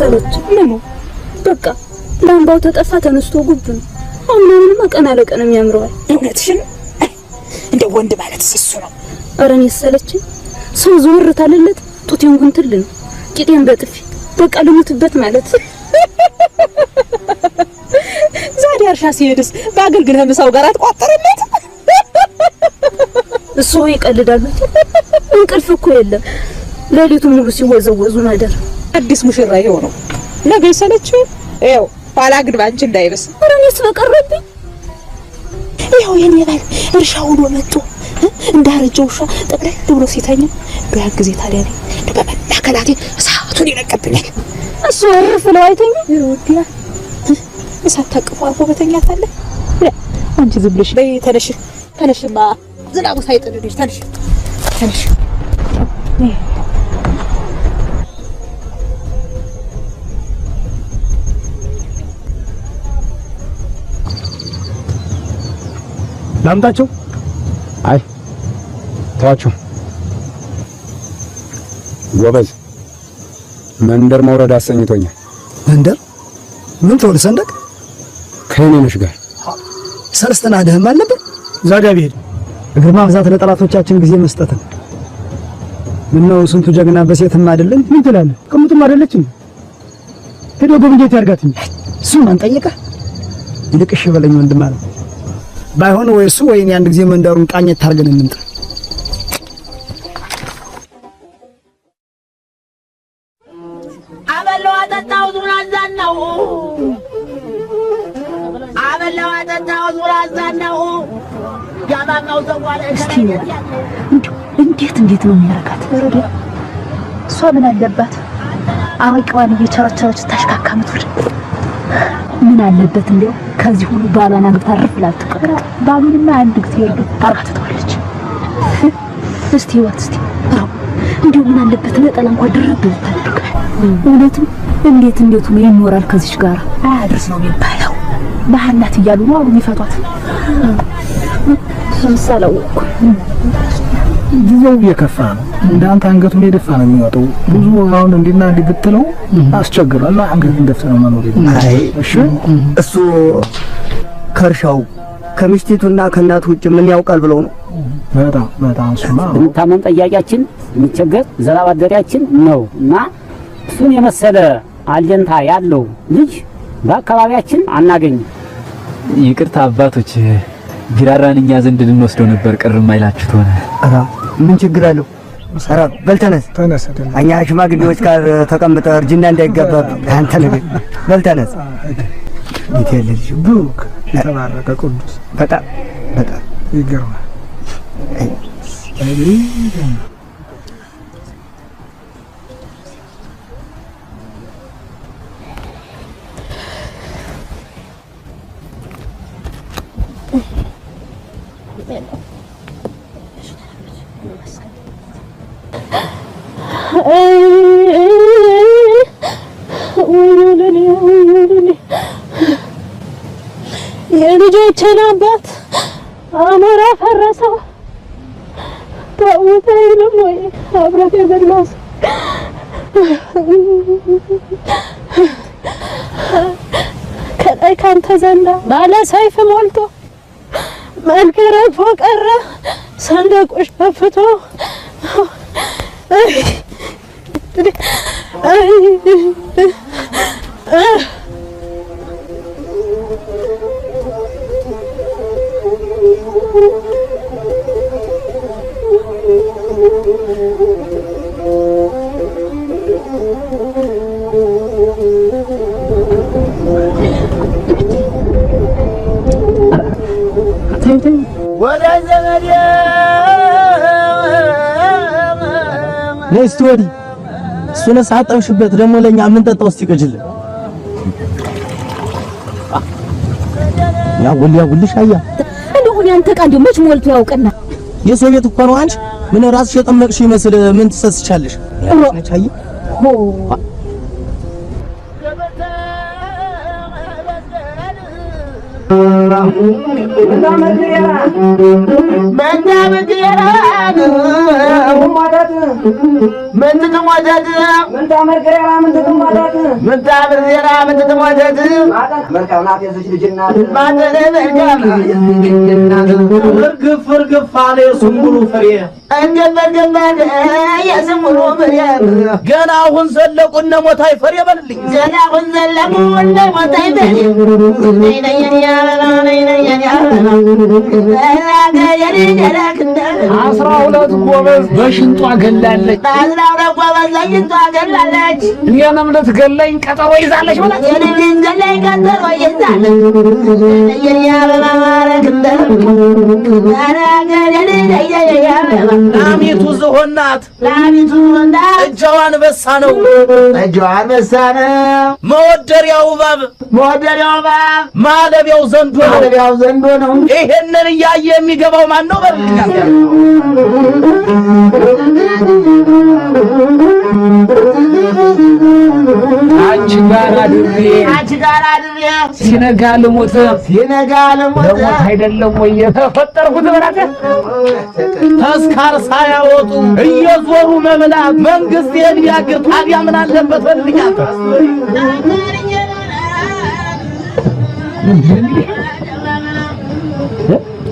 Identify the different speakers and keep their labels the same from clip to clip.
Speaker 1: መሰለች ለምን በቃ ላምባው ተጠፋ ተነስቶ ጉብ ነው። አሁን ቀና ለቀን የሚያምረዋል።
Speaker 2: እውነትሽን እንደ ወንድ ማለት እሱ ነው።
Speaker 1: አረን ይሰለች ሰው ዞር ታለለት ጡቴን ጉንትል ነው ቂጤን በጥፊ በቃ ልሙትበት ማለት
Speaker 2: ዛሬ አርሻ ሲሄድስ ባገልግል ህምሳው ጋር አትቋጠረለት
Speaker 1: እሱ ይቀልዳል። እንቅልፍ እኮ የለም ሌሊቱ ሙሉ ሲወዘወዙ ናደር።
Speaker 2: አዲስ ሙሽራ ይሆነው ነገ ይሰለችው ይኸው ኋላ ግድ አንቺ እንዳይበስ
Speaker 1: አረንስ በቀረብኝ
Speaker 2: ይኸው የኔ ባል እርሻው ውሎ መጥቶ እንዳረጀው ሻ ጠቅላይ ብሎ ሲተኛ በያን ጊዜ ታዲያ ነው በመናከላቴ እሳቱን ይነቀብኛል።
Speaker 1: እሱ ወርፍ ነው አይተኛ
Speaker 2: ይወዲያ እሳት ታቅፎ አልፎ በተኛት አለ። አንቺ ዝም ብለሽ በይ ተነሽማ ዝናቡ ሳይጥልልሽ ተነሽ
Speaker 3: ላምጣቸው?
Speaker 4: አይ ተዋቸው። ጎበዝ መንደር መውረድ አሰኝቶኛል።
Speaker 3: መንደር ምን ተወል ሰንደቅ
Speaker 4: ከኔነሽ ጋር
Speaker 3: ሰለስተና ደህም አለበት ዛጋ ቢሄድ እግር ማብዛት ለጠላቶቻችን ጊዜ መስጠት ነው። ምነው ስንቱ ጀግና በሴትም አይደለም ምን ትላለህ? ቅሙትም አይደለችም ሄዶ ጎብኝት ያርጋትኝ እሱን ማን ጠየቀ? ይልቅሽ በለኝ ወንድም አለ ባይሆን ወይ እሱ ወይ እኔ አንድ ጊዜ መንደሩን ቃኘት ታርገን እንምጣ።
Speaker 5: አበላው አጠጣው ዙራዛናው ያማማው ዘዋለ
Speaker 1: እስቲ እንዴት ነው የሚያረጋት? ወረደ እሷ ምን አለባት? አውቀዋን እየቸረቸረች ታሽካካምት ምን አለበት እንደው ከዚህ ሁሉ ባሏን አግብታ አርፍላት ተቀመጥ። ባሉንማ አንድ ጊዜ ይወዱ ታርካተዋለች። እስቲ እንደው ምን አለበት ነጠላ እንኳን ድርብ ታድርግ። እውነትም እንዴት ነው ይኖራል ከዚች ጋር አያድርስ ነው የሚባለው። ባህላት እያሉ ነው አሉ የሚፈቷት። ሰምሳለው
Speaker 3: ጊዜው እየከፋ ነው። እንዳንተ አንገቱን የደፋ ነው የሚወጣው። ብዙ አሁን እንዲና እንዲብትለው አስቸግሯል። አንገቱን ደፍቶ ነው መኖር።
Speaker 6: አይ እሺ እሱ ከርሻው ከሚስቲቱና ከእናቱ ውጭ ምን ያውቃል ብለው ነው።
Speaker 3: በጣም እሱማ
Speaker 7: ታመን ጠያቂያችን የሚቸገር ዘላባደሪያችን ነውና እሱን የመሰለ አለንታ ያለው ልጅ በአካባቢያችን አናገኝም።
Speaker 8: ይቅርታ አባቶች ቢራራን እኛ ዘንድ ልንወስደው ነበር። ቅርም አይላችሁት ሆነ።
Speaker 6: ምን ችግር አለው? ሰራ በልተነስ እኛ ሽማግሌዎች ጋር ተቀምጠ እርጅና እንዳይገባ አንተ ነገር በልተነስ ይተልልሽ ብሩክ
Speaker 3: የተባረከ ቅዱስ
Speaker 6: በጣም
Speaker 3: ይገርማል።
Speaker 1: የልጆቼን አባት አሞራ ፈረሰው ታውተ ይልም ወይ አብረት የበላው ከላይ ካንተ ዘንዳ ባለ ሰይፍ ሞልቶ መልከረፎ ቀረ ሰንደቁሽ ከፍቶ
Speaker 9: ነይ እስቲ ወዲህ እሱን ሳጠምሽበት ደግሞ ለኛ ምን ጠጣው እስቲ ቅጅልን ያውልሽ አያ
Speaker 1: እንደው ያንተ ቃ እንደው መች ሞልቶ ያውቀና
Speaker 9: የሰው ቤት እኮ ነው አንቺ ምን ራስሽ የጠመቅሽ ይመስል ምን ትሰስቻለሽ ነች አያ ገና አሁን ዘለቁ እነ ሞታይ ፈሬ በልልኝ ገና አሁን ዘለቁ እነ ሞታይ ፈሬ አስራ ሁለት ጎበዝ በሽንጧ ገላለች እኔንም ልትገለኝ ቀጠሮ ይዛለች ማለት ላሚቱ ዝሆን ናት እጇ አንበሳ ነው መወደሪያው እባብ ማለቢያው ዘንዶ ነው ይሄንን እያየ የሚገባው ማን ነው በልልኛል አንቺ ጋር አድሬ ሲነጋ ልሞት ለሞት አይደለም ወይ የተፈጠርኩት በራቴ ተስካር ሳያወጡ እየዞሩ መብላት መንግስት የሚያግር ታዲያ ምን አለበት በልልኛል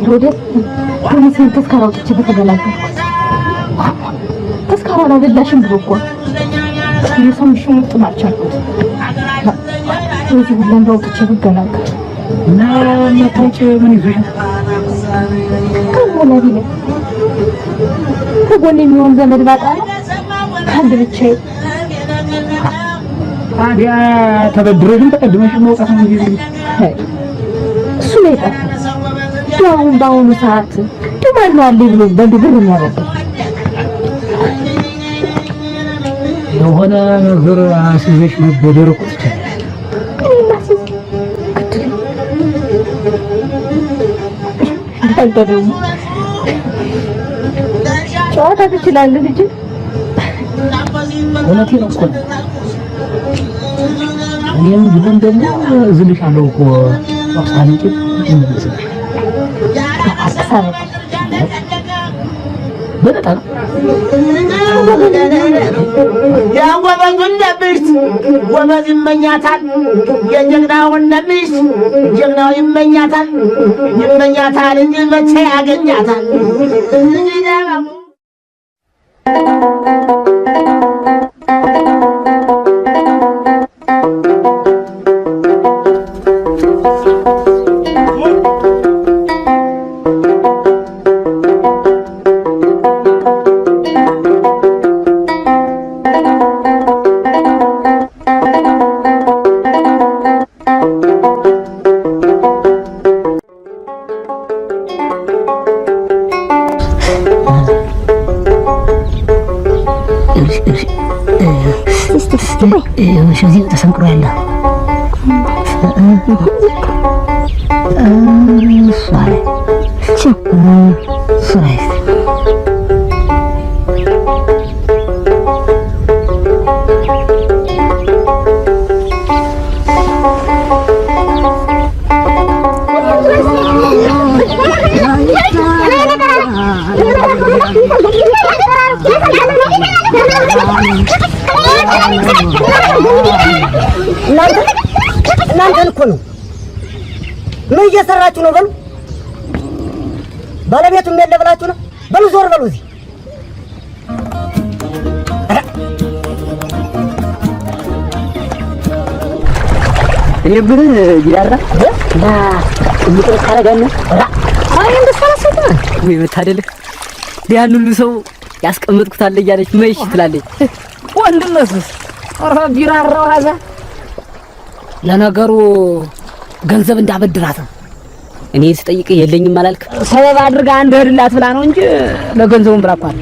Speaker 1: ወደ ኮሚቴን ተስካራውጥቼ በተገላገልኩት ተስካራው አላበላሽም ብሎ እኮ የሰው ሽሙጥ ማቻልኩት እዚህ ሁሉ እንዳውጥቼ በተገላገልኩት እና መታጭ ምን ይዞሽ ከጎኔ የሚሆን ዘመድ ባጣ ነው ከአንድ ብቻዬ ታዲያ ተበድረሽም ተቀድመሽም መውጣት ነው እንጂ እሱ ነው የጠፋው አሁን በአሁኑ ሰዓት ደማን ነው አለ ብሎ በብር የሚያበድር የሆነ ነገር አስይዘሽ መበደር እኮ ትችላለሽ ጨዋታ ትችላለህ ልጅ እውነቴን ነው እኮ እኔም ቢሆን ደግሞ እዝልሻለሁ እኮ አሳልጭ እንመስልሽ በጣም ያጎበዙን ነብሽ ጎበዝ ይመኛታል የጀግናውን ነብሽ ጀግናው ይመኛታል እንጂ መቼ ያገኛታል እዚህ ተሰንቅሮ ያለ እናንተን እኮ ነው ምን እየሰራችሁ ነው? በሉ ባለቤቱም የለ ብላችሁ ነው? በሉ ዞር በሉ እዚህ እኔ ብለህ ይላራ ዳ እንዴት ታረጋና አይ እንደሰራሰተ ወይ መታደል ያን ሁሉ ሰው ያስቀመጥኩት አለ እያለች መይሽ ትላለች ወንድነስስ አራ ቢራራው ሀዛ ለነገሩ ገንዘብ እንዳበድራት ነው እኔ ስጠይቅ የለኝም አላልክ ሰበብ አድርጋ አንድ እህድላት ብላ ነው እንጂ ለገንዘቡን ብራኳል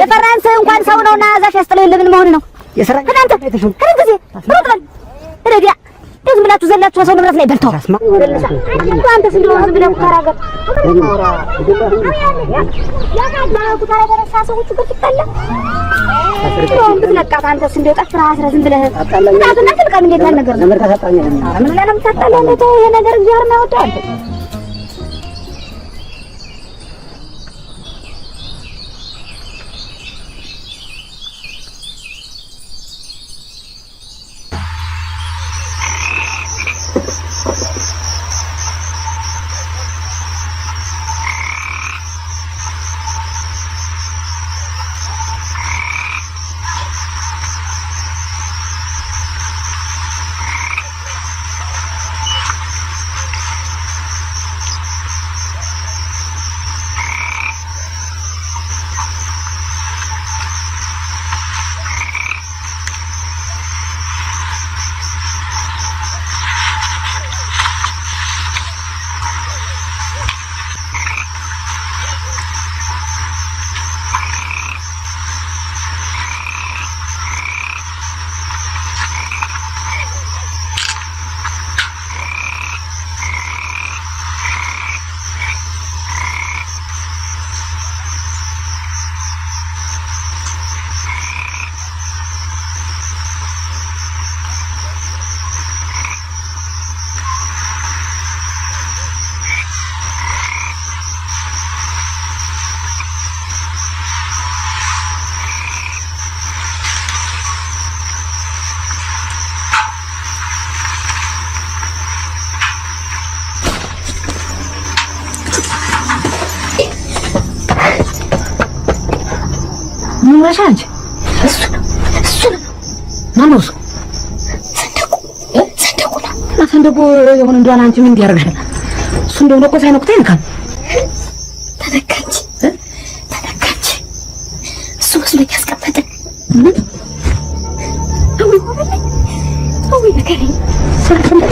Speaker 1: የፈራን ሰው እንኳን ሰው ነውና ዛፍ ያስጥለው ለምን መሆን ነው? እናንተ ከዚህ ሩጥበል ረዲያ ዝም ብላችሁ ዘላችሁ ሰው ንብረት ላይ በልተው አንተስ እንደው ዝም ብለው ተራገር ያቃዳው ኩታራ ደረሳ ሰዎቹ በትጠላ ብትለቃት አንተስ እንደው ጠፍራ አስራ ዝም ብለህ እናትና ትልቀም እንዴት ያለ ነገር ነው? ምን ላይ ነው የምታጣለው? ይሄ ነገር እግዚአብሔር ነው ያወጣው።
Speaker 2: ምንራሻንች እሱ ማነው? ሰንደቁ የሆነ እንደሆነ አንቺ ምን ያደርግሻል? እሱ እንደው ለቆ ሳይነኩት አይነካም።
Speaker 1: ተነካች እሱ መስሎ ያስቀመጠ አዊ ነገር ሰንደቁ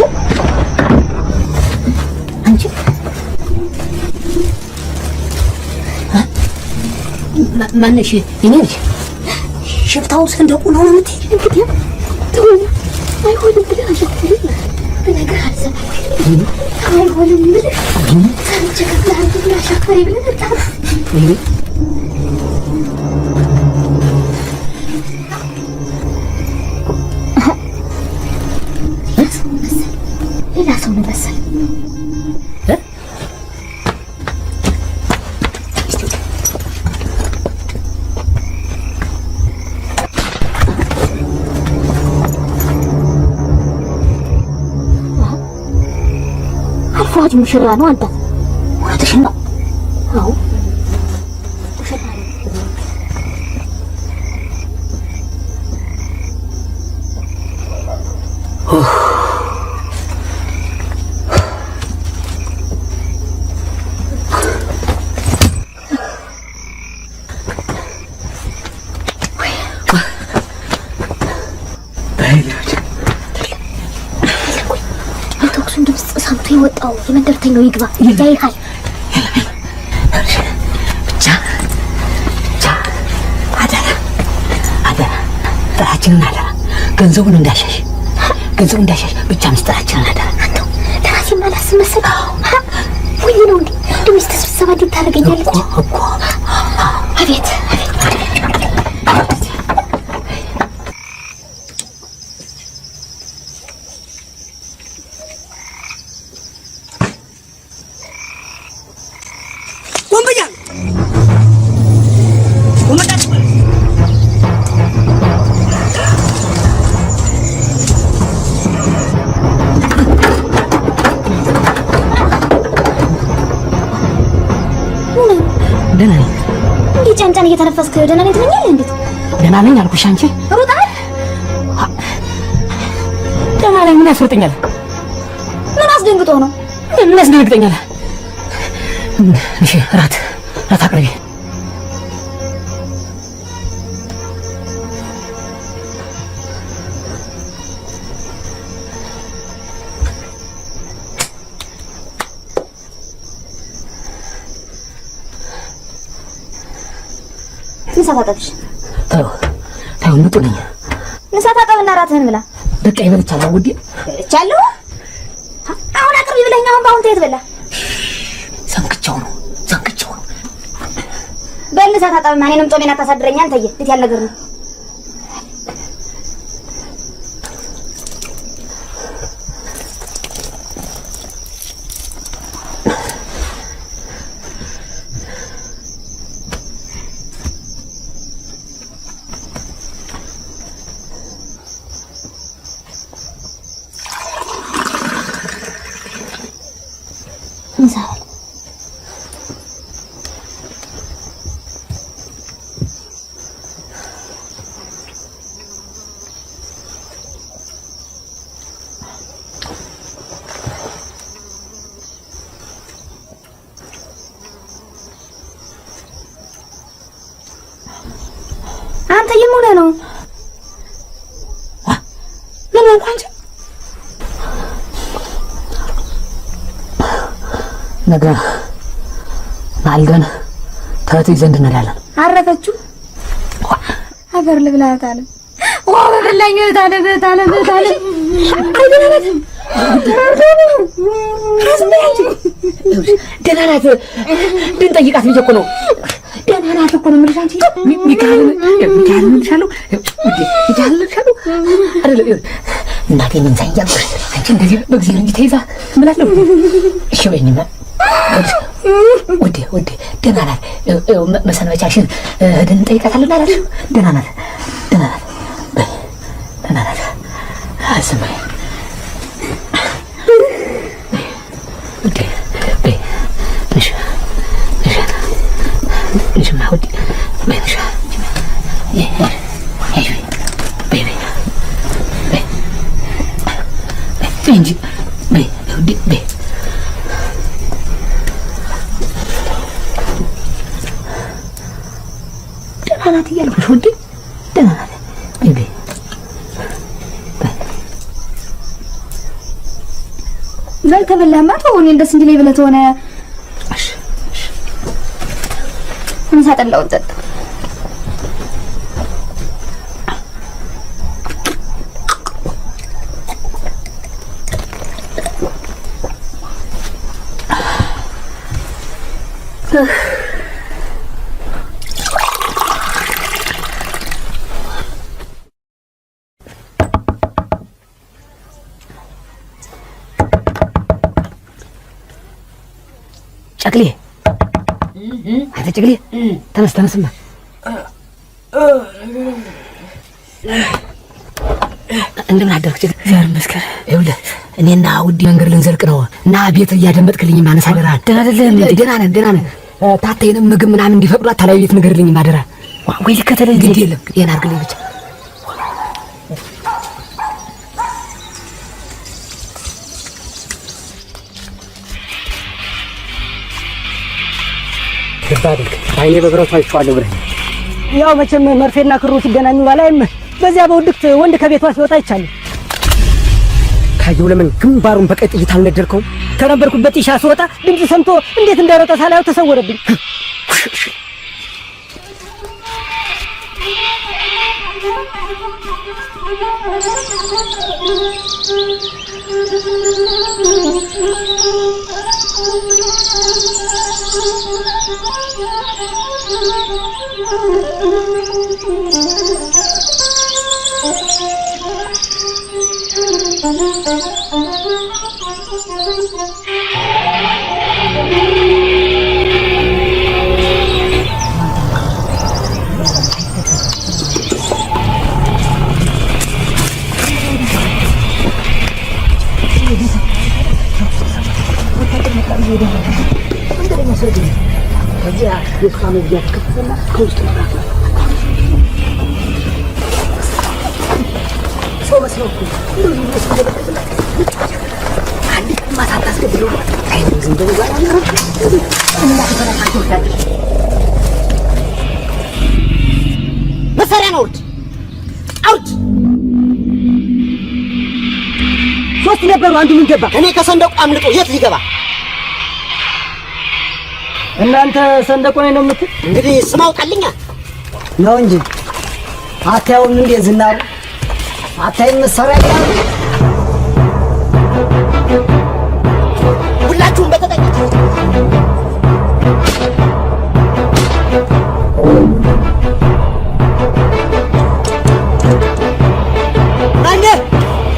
Speaker 1: አንቺ ማነሽ? እኔ ልጅ ሽፍታው ሰንደቁ ነው የምትይ? እንግዲህ ተወኝ። አይሆንም ብለህ አሻፈሪ ነገር አልሰማም። አይሆንም ብለህ ሰንቼ ከፍለህ ብለህ አሻፈሪ ብለህ ተጣራ። ሌላ ሰው ነው መሰለኝ። አልፏጅ ሙሽራ ነው አንተ። እውነትሽን ነው። አዎ ሙሽራ ነው። ወጣው የመንደርተኛው ይግባ ይያይሃል። ብቻ አደራ ጥራችንን አደራ። ገንዘቡን እንዳሻሽ ብቻ ምስጥራችንን አደራ። አንተው ለራሴ ማላስ መስል ወይ ነው እንዴ? ሚስት ስብሰባ እንዴት ታደርገኛለች እኮ? አቤት ደህና ነኝ። እንዴ ጫንጫን እየተነፈስክ ደህና ነኝ ትለኛለህ? እንዴት ደህና ነኝ አልኩሽ። አንቺ ሩጣል
Speaker 2: ላይ ምን ያስወጣኛል?
Speaker 1: ምን አስደንግጦ ነው?
Speaker 2: ምን ያስደንግጠኛል? እሺ ራት አቅርቢ።
Speaker 1: ምሳ ታጠብሽ?
Speaker 2: ታው ምጡ ነኝ።
Speaker 1: ምሳ ታጠብና ራትህን ብላ።
Speaker 2: በቃ ይበልቻለሁ ውዴ።
Speaker 1: በልቻለሁ። አሁን አቅርቢ ብለኸኝ አሁን በአሁን ተየት በላ?
Speaker 2: ሰንክቼው ነው።
Speaker 1: በል ምሳ ታጠብማ እኔንም ጦሜን አታሳድረኝ አንተዬ። እንዴት ያለ ነገር ነው? አንተ የሞለ ነው ምን እንኳን
Speaker 2: ነገ ማልገን ተት ይዘንድ እንላለን።
Speaker 1: አረፈችው አፈር ልብላት አለ በበላኝ ታለ
Speaker 2: ደህና ናት። ድንጠይቃት ብዬሽ እኮ ነው። ደህና ናት እኮ ነው የምልሽ። አንቺ ሚካኤልን እልሻለሁ አይደለም እናቴ ምን ሳይያልኩሽ አንቺ እንደዚህ በእግዚአብሔር እንጂ ተይዛ እምላለሁ። እሺ በይኝማ ውዴ ደህና ናት። መሰንበቻሽን ሄደን እንጠይቃታለን አላልሽም? ደህና ናት። ዝም በይ ውዴ። ንሽማ ውዴ በይ ንሽ እንጂ በይ ውዴ በይ። ደህና ናት እያልኩሽ ውዴ ደህና ናት። በይ
Speaker 1: ተበላማ ተው። እኔ እንደስ እንዲለኝ ብለህ ተሆነ ምሳ ጠላውን ጠጣ።
Speaker 2: ጨቅሌ አንተ ጨቅሌ ተነስማ እንደምን አደርክ? እግዚአብሔር ይመስገን። ይኸውልህ እኔና ውዲ መንገድ ልንዘልቅ ነው እና ቤት እያደመጥክልኝ ማነሳ አደራ። ደህና ነን። ታታዬንም ምግብ ምናምን እንዲፈቅዱ አታላይ ቤት ንገርልኝ ማደራ። ወይ ልከተልህ ግድ የለም ይሄን አድርግልኝ ብቻ።
Speaker 6: ግባድክ አይኔ በብረቱ አይቼዋለሁ ብለህ ያው መቼም መርፌና ክሩ ሲገናኙ ባላይም በዚያ በውድቅት ወንድ ከቤቷ ሲወጣ ይቻላል። ካየው ለምን ግንባሩን በቀይ ጥይት አልነደርከው? ከነበርኩበት ኢሻ ሲወጣ ድምፅ ሰምቶ እንዴት እንደሮጠ ሳላየው ተሰወረብኝ።
Speaker 1: ሰው
Speaker 2: ሰው መስለው እኮ አንድ ማታ ታስገድለው አይ ዝም ብሎ ያለው እና ተፈራታችሁ ታዲያ መሳሪያ ነው አውት ሶስት ነበሩ አንዱ ምን ገባ እኔ ከሰንደቁ አምልጦ የት ሊገባ
Speaker 6: እናንተ ሰንደቁ ነው የምትል
Speaker 2: እንግዲህ ስም አውጣልኛ
Speaker 6: ነው እንጂ አታዩም እንዴ ዝናሩ አታይም መሳሪያ ያለው
Speaker 2: ሁላችሁም በተጠንቀቁ አንዴ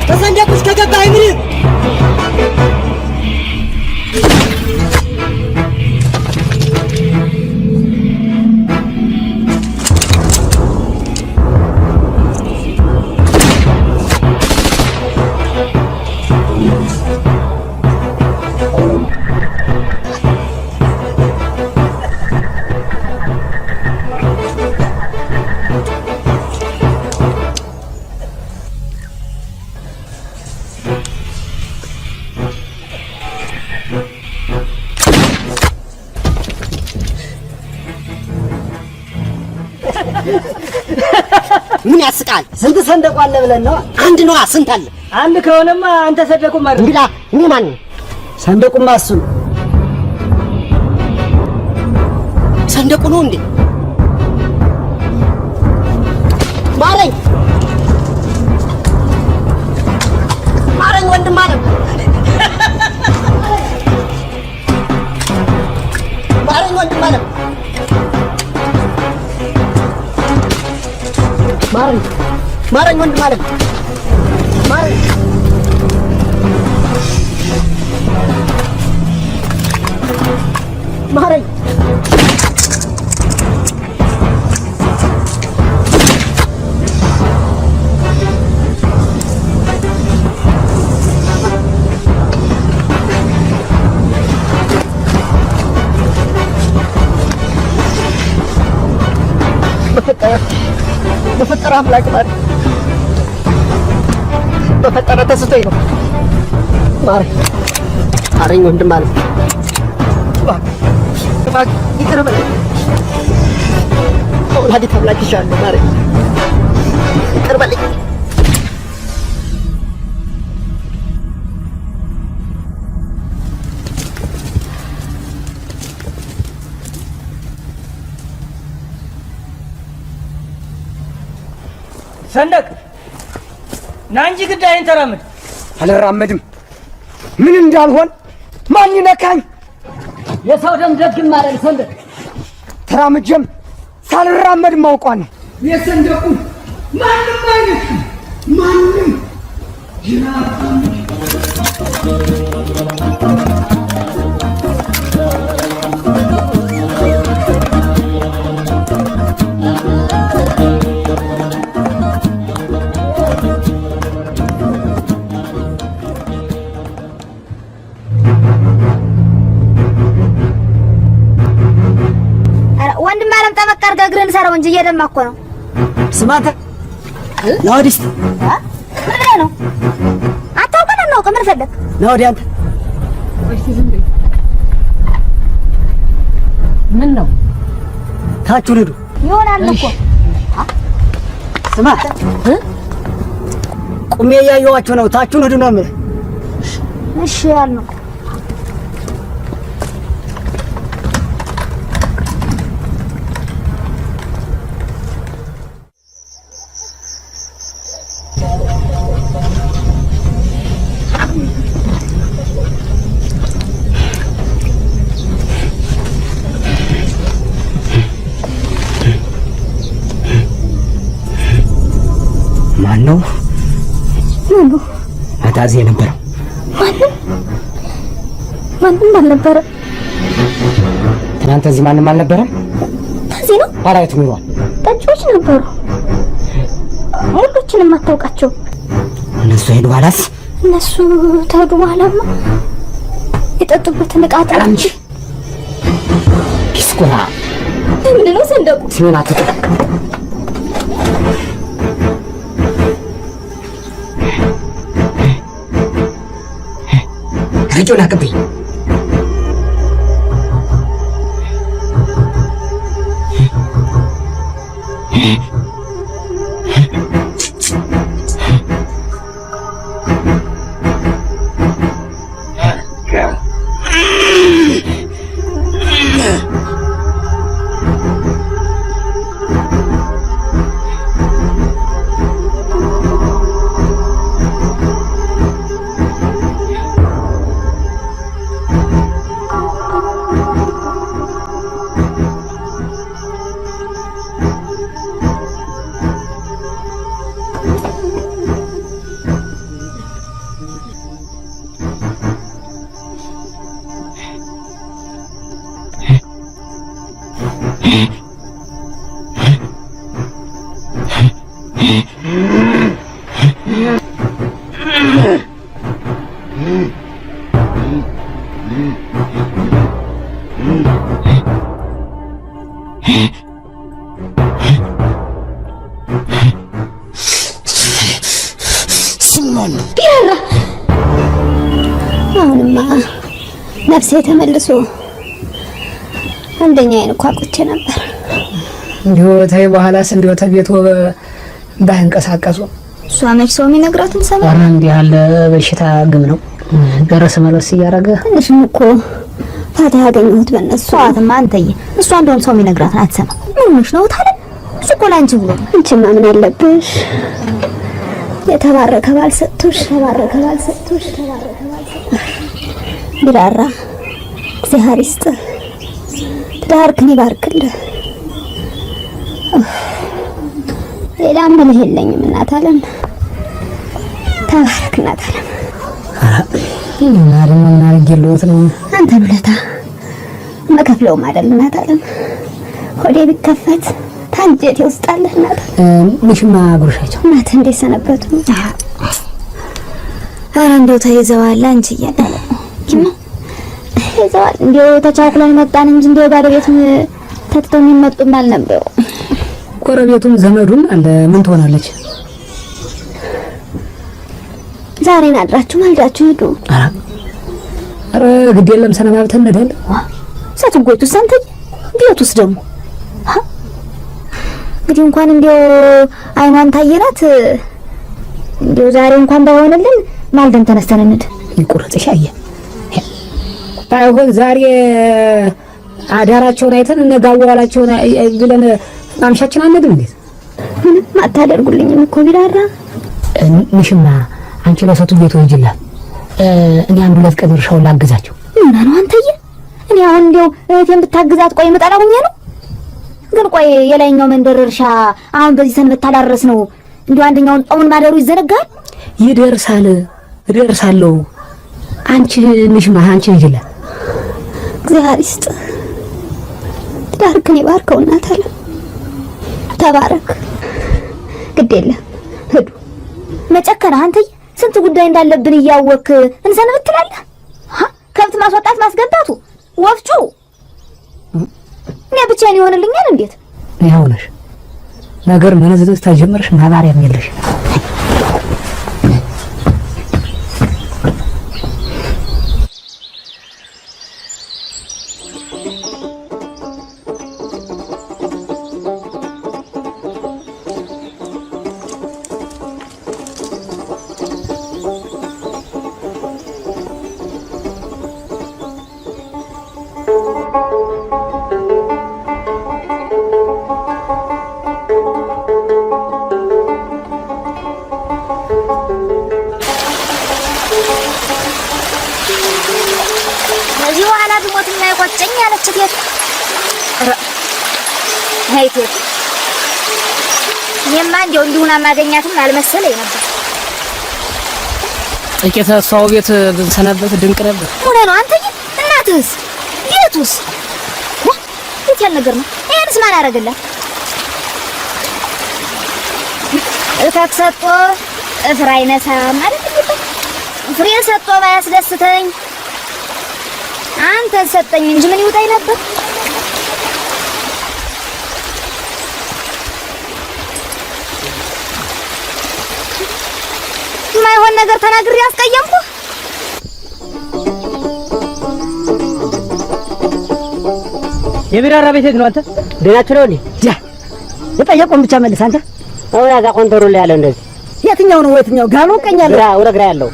Speaker 2: ከሰንደቁ እስከገባ አይምሪ ምን ያስቃል?
Speaker 6: ስንት ሰንደቁ አለ ብለን ነው?
Speaker 2: አንድ ነው። ስንት አለ?
Speaker 6: አንድ ከሆነማ አንተ ሰንደቁ ማለት
Speaker 2: እንግዳ እኔ ማን ነው?
Speaker 6: ሰንደቁማ እሱ ነው።
Speaker 2: ሰንደቁ ነው እንዴ? ማረኝ ማረኝ ወንድም ማረኝ ማረኝ ወንድም ማረኝ ማረኝ ማረኝ ወንድም ማረኝ ማረኝ ማረኝ በፈጠረ አምላክ ማለት በፈጠረ ተስቶኝ ነው። ማረኝ ወንድም ማለት እባክህ ይቅር በለኝ። ወላዲተ አምላክ ይሻለሁ። ማረኝ ይቅር በለኝ።
Speaker 6: ሰንደቅ ና እንጂ ግዳይን ተራመድ።
Speaker 3: አልራመድም። ምን እንዳልሆን ማን ይነካኝ?
Speaker 6: የሰው ደም ደግም ማለት ሰንደቅ
Speaker 3: ተራመጀም ሳልራመድ ማውቋን ነው።
Speaker 6: የሰንደቁ ማንም አይነት ማንም
Speaker 1: ወንድም አለም ጠበቅ አድርገህ እግርህን ሰረው እንጂ እየደማ እኮ ነው።
Speaker 6: ስማ አንተ ናውዲስ
Speaker 1: ምን ነው አታውቀን ነው ከምን ፈለክ
Speaker 6: ናውዲ አንተ ምን ነው ታችሁ ልዱ
Speaker 1: ይሆናል እኮ
Speaker 6: ስማ ቁሜ እያየኋቸው ነው። ታችሁን ሂዱ ነው የምልህ።
Speaker 1: እሺ ያልነው
Speaker 2: ማነው አታዚ የነበረው?
Speaker 1: ማንም አልነበረ።
Speaker 2: ትናንት እዚህ ማንም አልነበረም።
Speaker 1: እዚህ ነው
Speaker 2: ባላየት ምሯል።
Speaker 1: ጠጆች ነበሩ። ሁሉንም አታውቃቸው።
Speaker 2: እነሱ ሄዱ በኋላስ?
Speaker 1: እነሱ ተሄዱ በኋላማ የጠጡበትን ዕቃ ጠራንጂ
Speaker 2: ዲስኮራ
Speaker 1: ምንድን ነው ሰንደቁ?
Speaker 2: ስሜን አትጥራ። እጆን አቅብኝ
Speaker 1: አሁንማ ነፍሴ ተመልሶ አንደኛዬን እኮ አቁቼ ነበር።
Speaker 2: እንዲሁ ተይ በኋላስ እንዲሁ ተቤቶ ባይንቀሳቀሱ
Speaker 1: እሷ መች ሰው የሚነግራትን ሰማ።
Speaker 2: ኧረ እንዲህ ያለ በሽታ ግም ነው ደረሰ መለስ እያደረገ
Speaker 1: ትንሽም እኮ ፋታ ያገኘሁት በእነሱ ሰዓትማ አንተዬ እሷ እንደውም ሰው የሚነግራትን አትሰማ። ምን ሆነሽ ነው ታዲያ? እሱ እኮ ላንቺ ብሎ ነው። አንቺማ ምን አለብሽ? የተባረከ ባል ሰጥቶሽ ቢራራ እግዚአብሔር ይስጥ ትዳርክን ይባርክልህ። ሌላ ምንም የለኝም እናት አለም ተባረክ እናት አለም።
Speaker 2: እና ደግሞ እናርግልዎት ነው
Speaker 1: አንተ ብለታ መከፍለውም አይደል እናት አለም ሆዴ ቢከፈት ታንጀት ይወስጣል እናት
Speaker 2: ምሽማ ጉርሻቸው
Speaker 1: እናት እንዴት ሰነበቱ? ኧረ እንደው ተይዘዋል አንቺ እያለ ተይዘዋል። እንደው ተቻኩለን መጣን እንጂ እንደው ባለቤት ተትተው የሚመጡም አልነበሩ።
Speaker 2: ጎረቤቱም ዘመዱም አለ ምን ትሆናለች?
Speaker 1: ዛሬን አድራችሁ ማልዳችሁ ሄዱ።
Speaker 2: ኧረ ግድ የለም ሰነባብተን እንሄዳለን።
Speaker 1: ሰትጎይቱ ሰንተ ቤቱስ ደግሞ እንግዲህ እንኳን እንደው አይኗን ታየናት እንደው ዛሬ እንኳን ባይሆንልን ማልደን ተነስተን እንሂድ።
Speaker 2: ይቆረጥሽ አየ ባይሆን ዛሬ አዳራቸውን አይተን እነጋዋላቸውን ብለን ማምሻችን አንሄድም። እንዴት
Speaker 1: ምንም አታደርጉልኝም እኮ ቢራራ
Speaker 2: ምሽማ አንቺ ለሰቱ ቤቱ ይጅላል እኔ አንድ ሁለት ቀን እርሻውን ላግዛቸው።
Speaker 1: ምን ነው አንተዬ? እኔ አሁን እንደው እህቴን ብታግዛት ቆይ መጣላውኛ ነው። ግን ቆይ የላይኛው መንደር እርሻ አሁን በዚህ ሰንበት ታላረስ ነው እንደው አንደኛውን ጣውን ማደሩ ይዘነጋል።
Speaker 2: ይደርሳል እደርሳለሁ። አንቺ ምሽማ አንቺ ይጅላል
Speaker 1: እግዚአብሔር ይስጥ ትዳርክን ይባርከው እናት አለ ተባረክ። ግድ የለም ሂዱ መጨከና አንተዬ ስንት ጉዳይ እንዳለብን እያወክ እንሰንብት ትላለህ። ከብት ማስወጣት ማስገባቱ ወፍጩ እኔ ብቻዬን ይሆንልኛል እንዴት?
Speaker 2: ይኸው ነሽ ነገር መነዘዝ ታጀምርሽ ማባሪያም የለሽ።
Speaker 1: ከዚህ በኋላ ብሞትም አይቆጨኝ አለች እቴት። ሄይቴ እኔማ እንደው እንዲሁና ማገኛትም አልመሰለኝ ነበር።
Speaker 2: ጥቂት እሷው ቤት ብንሰነበት ድንቅ ነበር።
Speaker 1: ሆነ ነው አንተዬ። እናትህስ ቤቱስ ቤት ያለ ነገር ነው። ይሄንስ ማን ያደርግላት? እታክ ሰጥቶ ጥፍር አይነሳም ማለት ነው። ፍሬ ሰጥቶ ባያስደስተኝ አንተን ሰጠኝ እንጂ ምን ይውጣኝ ነበር? የማይሆን ነገር ተናግሬ ያስቀየምኩ
Speaker 6: የቢራራ ቤት ነው አንተ? ደህናችሁ ነው እንዴ? ያ የጠየቁን ብቻ መልስ አንተ። አሁን አዛ ኮንተሩ ላይ ያለው እንደዚህ የትኛው ነው? የትኛው ጋሎ ቀኝ ያለው? ወረግራ ያለው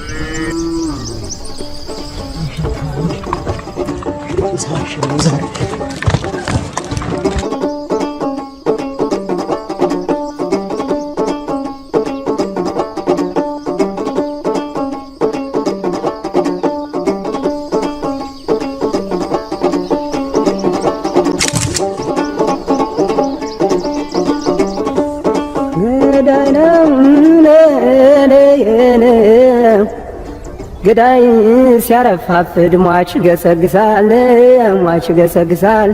Speaker 6: ገዳይ ሲያረፋፍድ ሟች ገሰግሳል ሟች ገሰግሳል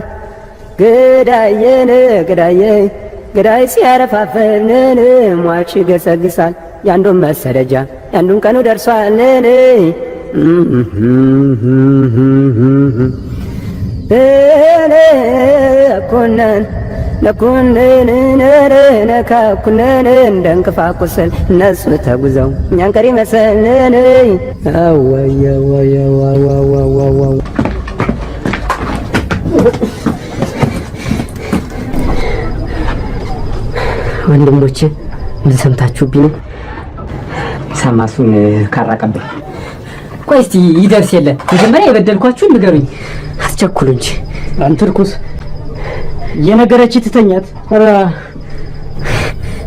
Speaker 6: ገዳይ ሲያረፋፍድ ሟች ገሰግሳል ያንዱን መሰደጃ ያንዱን ቀኑ ደርሷል ነኩነን እንደንቅፋ ቁስል እነሱ ተጉዘው እኛን ቀሪ መሰልን ወንድሞቼ ምን ሰምታችሁብኝ ነው? ሰማሱን ካራቀብኝ። ቆይ እስቲ ይደርስ የለ መጀመሪያ የበደልኳችሁን ንገሩኝ። አስቸኩሉ እንጂ አንተ ርኩስ የነገረች ትተኛት።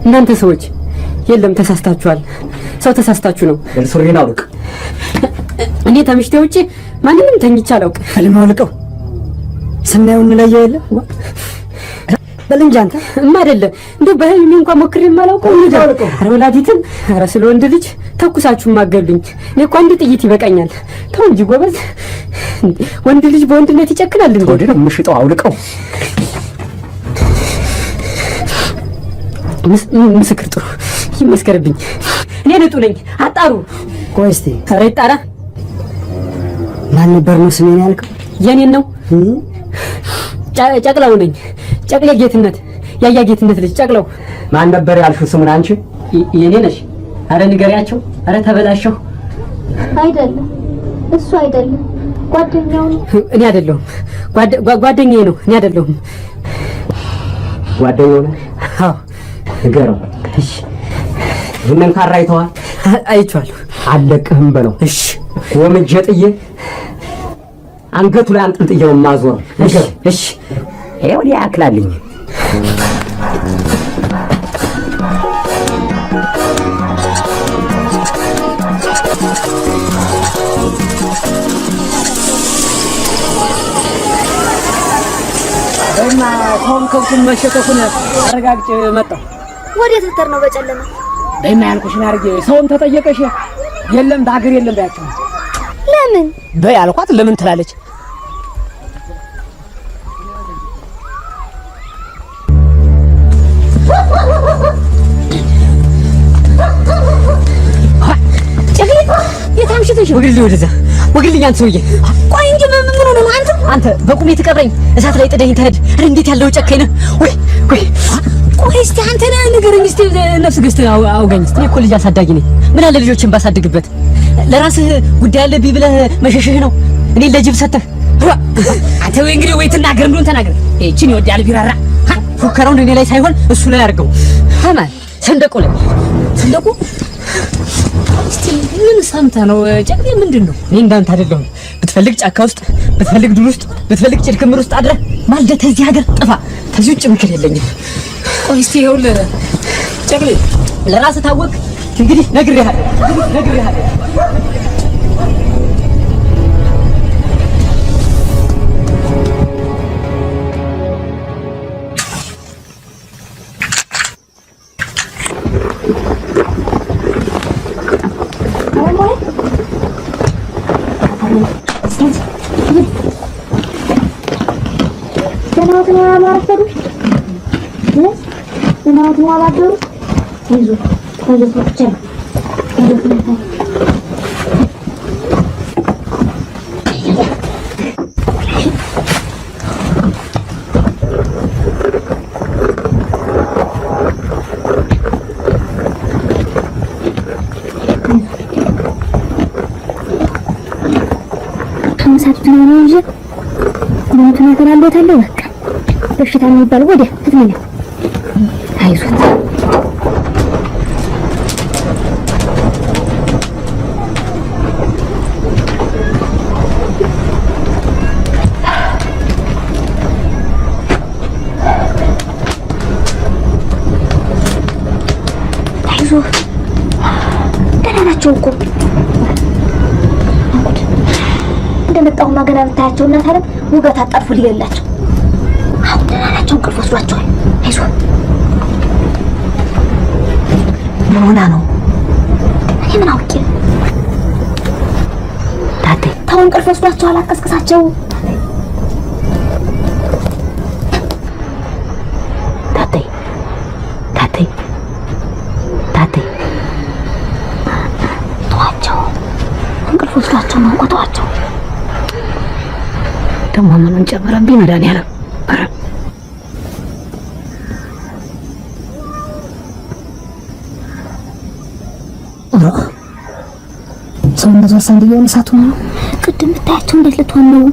Speaker 6: እናንተ ሰዎች የለም ተሳስታችኋል። ሰው ተሳስታችሁ ነው። ሱሪና አውልቅ። እኔ ተምሽቴ ውጪ ማንንም ተኝቼ አላውቅ። ህልም አውልቀው ስናየውን ላይ የለ በልንጃ አንተ አይደለ እንዴ በህልሜ እንኳን ሞክሬ የማላውቀው ነገር። ኧረ ወላዲትን ኧረ ስለ ወንድ ልጅ ተኩሳችሁ ማገሉኝ። እኔ እኮ አንድ ጥይት ይበቃኛል። ተው እንጂ ጎበዝ። ወንድ ልጅ በወንድነት ይጨክናል እንዴ? ወደ ነው ምሽጠው አውልቀው። ምስክር ጥሩ ይመስከርብኝ። እኔ ንጡ ነኝ። አጣሩ። ቆይ እስቲ ኧረ ይጣራ። ማን ነበር ነው ስሜን ያልከው? የኔን ነው። ጨቅላው ነኝ። ጨቅሌ ጌትነት፣ ያያ ጌትነት ልጅ ጨቅላው። ማን ነበር ያልሽው ስሙን አንቺ? የኔ ነሽ። አረ ንገሪያቸው። አረ ተበላሸሁ።
Speaker 1: አይደለም እሱ አይደለም ጓደኛው ነው።
Speaker 6: እኔ አይደለሁም። ጓደኛዬ ነው። እኔ አይደለሁም። ጓደኛው ነው። አዎ ንገረው። እሺ ይሄንን ካራይተዋል? አይቼዋለሁ። አለቅህም በለው። እሺ ወምጄ ጥዬ አንገቱ ላይ አንጠልጥዬው ማዞር። እሺ ይሄው ያክላልኝ። እና ኮንኮኩን መሸከፉን አረጋግጬ መጣሁ።
Speaker 1: ወዴት ልትር ነው በጨለማ?
Speaker 6: ደህና ያልኩሽን አርጌ ሰውን ተጠየቀሽ የለም ዳግር የለም ባያቸው።
Speaker 1: ለምን
Speaker 6: በይ አልኳት። ለምን ትላለች? የታምሽተሽ ወግልኝ፣ ወደዛ ወግልኝ። አንተ ሰውዬ ቆይ እንጂ ምን ሆነ ነው አንተ በቁሜ ትቀብረኝ እሳት ላይ ጥደኝ ትሄድ። አረ እንዴት ያለው ጨካኝ ነህ! ቆይ እስቲ አንተ ንገረኝ እስቲ ነፍስ ገዝተህ አውጋኝ እስቲ። እኮ ልጅ አሳዳጊ ነኝ። ምን አለ ልጆችን ባሳድግበት። ለራስህ ጉዳይ አለብኝ ብለህ መሸሽህ ነው እኔ ለጅብ ሰተህ። አንተ ወይ እንግዲህ ወይ ትናገር እንደሆነ ተናገር። እቺን ይወዳል ቢራራ። ፉከራውን እኔ ላይ ሳይሆን እሱ ላይ አድርገው። ታማል ሰንደቁ ላይ ሰንደቁ እስቲ ምን ሰምተህ ነው ጨቅሌ? ምንድን ነው? እኔ እንዳንተ አይደለሁም። ብትፈልግ ጫካ ውስጥ፣ ብትፈልግ ዱር ውስጥ፣ ብትፈልግ ጭድ ክምር ውስጥ አድረህ ማልደህ ከዚህ ሀገር ጥፋ። ከዚህ ውጭ ምክር የለኝም። ቆይ እስቲ ይኸውልህ ጨቅሌ ለራስህ ታወቅ። እንግዲህ ነግሬሃለሁ።
Speaker 1: ነገር አለታለሁ። በቃ በሽታ የሚባለው ወዲያ ትግኛ አይዞት ደህና ናቸው እኮ እንደመጣሁማ ገና ብታያቸው እናት አለም ውጋት አጣርፉ ሊገላቸው። አሁን ደህና ናቸው፣ እንቅልፍ ወስዷቸዋል። አይዞህ ምን ሆና ነው? እኔ ምን አውቄ። ታቴ ተው፣ እንቅልፍ ወስዷቸዋል፣ አቀስቅሳቸው። ታቴ ታቴ ታቴ ተዋቸው፣ እንቅልፍ ወስዷቸው ነው እኮ ተዋቸው። ደግሞ ምኑን ጨመረብኝ መድኃኒዓለም። ኧረ ሰውነቷ ሳንዲዮን እሳቱ ነው። ቅድም ብታያቸው እንዴት ልትሆን ነው?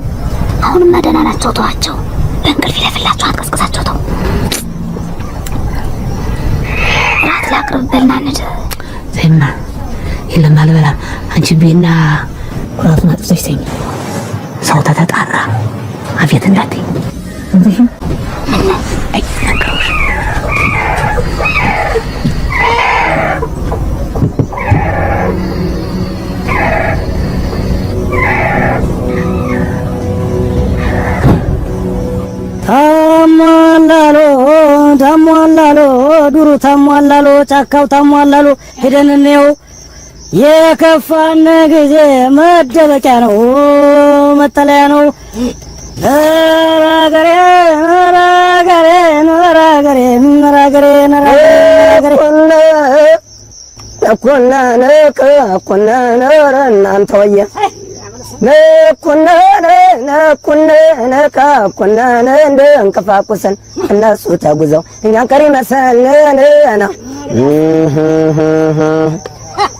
Speaker 1: አሁንማ ደህና ናቸው፣ ተዋቸው። በእንቅልፍ ይለፍላቸው፣ አትቀስቅሳቸው። ተው ራት ላቅርብ በልና እንሂድ። ዘይማ የለም አልበላም። አንቺ ቤና ራቱን አጥፍተሽ ተኝ። ሰው ተጣራ አቤት እንዳትይ እንዴ አይ ነገርሽ ታሟላሎ ዱሩ ታሟላሎ ጫካው ታሟላሎ ሄደን እንየው። የከፋን ጊዜ መደበቂያ ነው፣ መጠለያ ነው። ነራገሬ ነራገሬ ነራገሬ ነራገሬ ነራገሬ ነኩና ነኩና ነረ እናንተ ወየ ነኩና ነኩና ነካኩና እንደ እንቅፋቁሰን እነሱ ተጉዘው እኛን ቀሪ መሰለና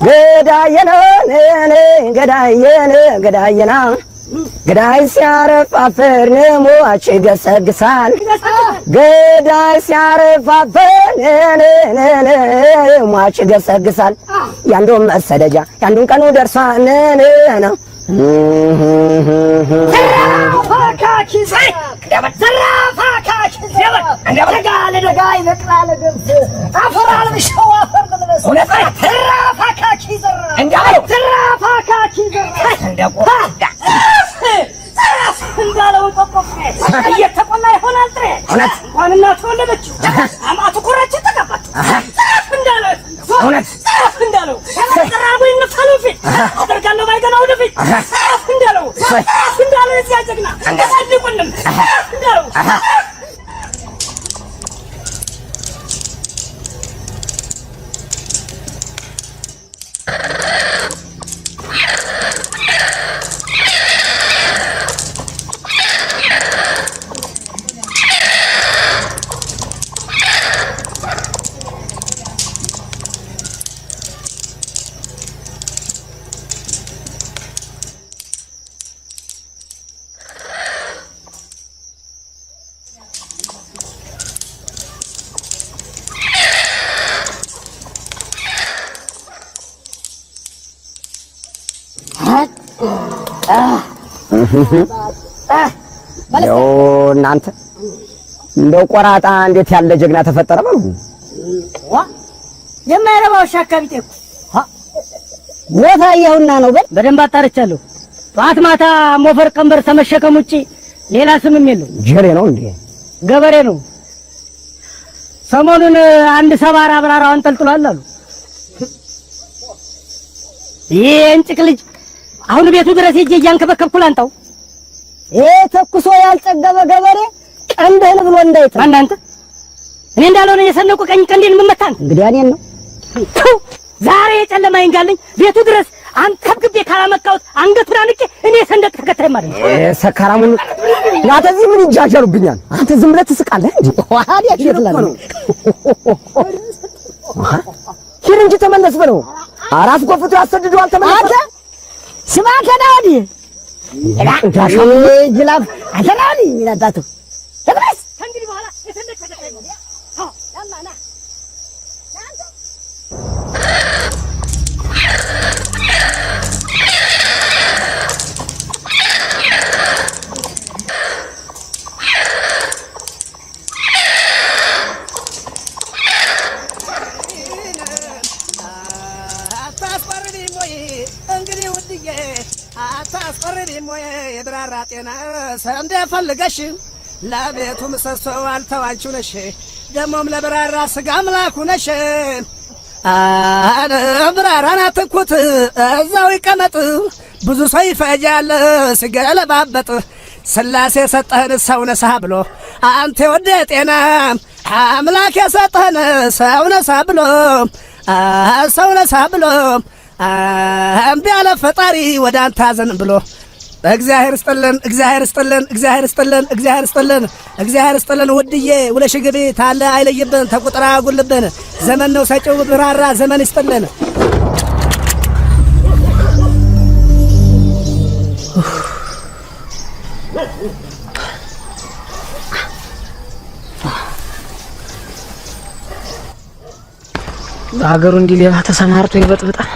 Speaker 1: ገዳየና ገዳየና ገዳየና ገዳይ ሲያረፍ አፈር ሟች ይገሰግሳል። ገዳይ ሲያረፍ አፈር ሟች ይገሰግሳል። ያንዱን መሰደጃ ያንዱን ቀኑ ደርሷል። እንዳለው ተቆፈ እየተቆላ ይሆናል። ጥሬ እውነት ዋንና ተወለደች አማቱ ኮረች ተቀባች እንዳለው እውነት እንዳለው ተራቡ ይነፋሉፊ አደርጋለሁ ባይገናው ወደፊት እንዳለው እዚያ ጀግና እንደሳድቁንም እንዳለው
Speaker 6: ያው እናንተ እንደው ቆራጣ እንዴት ያለ ጀግና ተፈጠረ በሉ።
Speaker 1: የማይረባው ሻካቢጤ እኮ
Speaker 6: ቦታ ይኸውና ነው በል።
Speaker 1: በደንብ አጣርቻለሁ። ጠዋት ማታ ሞፈር ቀንበር ተመሸከም ውጪ ሌላ ስምም የለው።
Speaker 6: ጀሬ ነው እንዴ?
Speaker 1: ገበሬ ነው። ሰሞኑን አንድ ሰባራ አብራራው አንጠልጥሏል አሉ። ይሄ እንጭቅ ልጅ አሁን ቤቱ ድረስ ሄጄ እያንከበከብኩ ላንጣው።
Speaker 6: ተኩሶ ያልጠገበ ገበሬ ቀንደህን ብሎ እንዳይተ
Speaker 1: አንተ እኔ እንዳልሆነ የሰነቁ ቀኝ ቀንዴን መመታን
Speaker 6: እንግዲህ እኔን ነው
Speaker 1: ዛሬ የጨለማ ይንጋልኝ ቤቱ ድረስ አንከብግቤ ካላመጣሁት አንገቱን አንቄ እኔ ሰንደቅ ተከታይ ማለት ነው።
Speaker 6: ሰካራሙን ናተ እዚህ ምን ይጃጃሉብኛል? አንተ ዝም ብለህ ትስቃለህ እንዴ? ዋሃዲያ ይተላል ሂድ እንጂ ተመለስ በለው። አራት ጎፍቶ ያሰድደዋል። ተመለስ አንተ ስማ ከናዲ ጅላፍ አተናዲ ይላታቱ ተመለስ እንግዲህ
Speaker 10: ጤና ሰንደ ፈልገሽ ለቤቱ ምሰሶ አልተዋንቹ ነሽ ደሞም ለብራራ ስጋ አምላኩ ነሽ ብራራን አትኩት እዛው ይቀመጥ ብዙ ሰው ይፈጃል ሲገለባበጥ ስላሴ የሰጠህን ሰው ነሳ ብሎ አንተ ወደ ጤና አምላክ የሰጠህን ሰው ነሳ ብሎ ሰው ነሳ ብሎ እምቢ አለ ፈጣሪ ወደ አንተ አዘን ብሎ እግዚአብሔር ይስጥልን እግዚአብሔር ይስጥልን እግዚአብሔር ይስጥልን እግዚአብሔር ይስጥልን እግዚአብሔር ይስጥልን ውድዬ ውለሽ ግቢ ታለ አይለይብን ተቁጥራ ጉልብን ዘመን ነው ሰጪው ብራራ ዘመን ይስጥልን
Speaker 2: በሀገሩ እንዲህ ሌባ ተሰማርቶ ይበጥብጣል።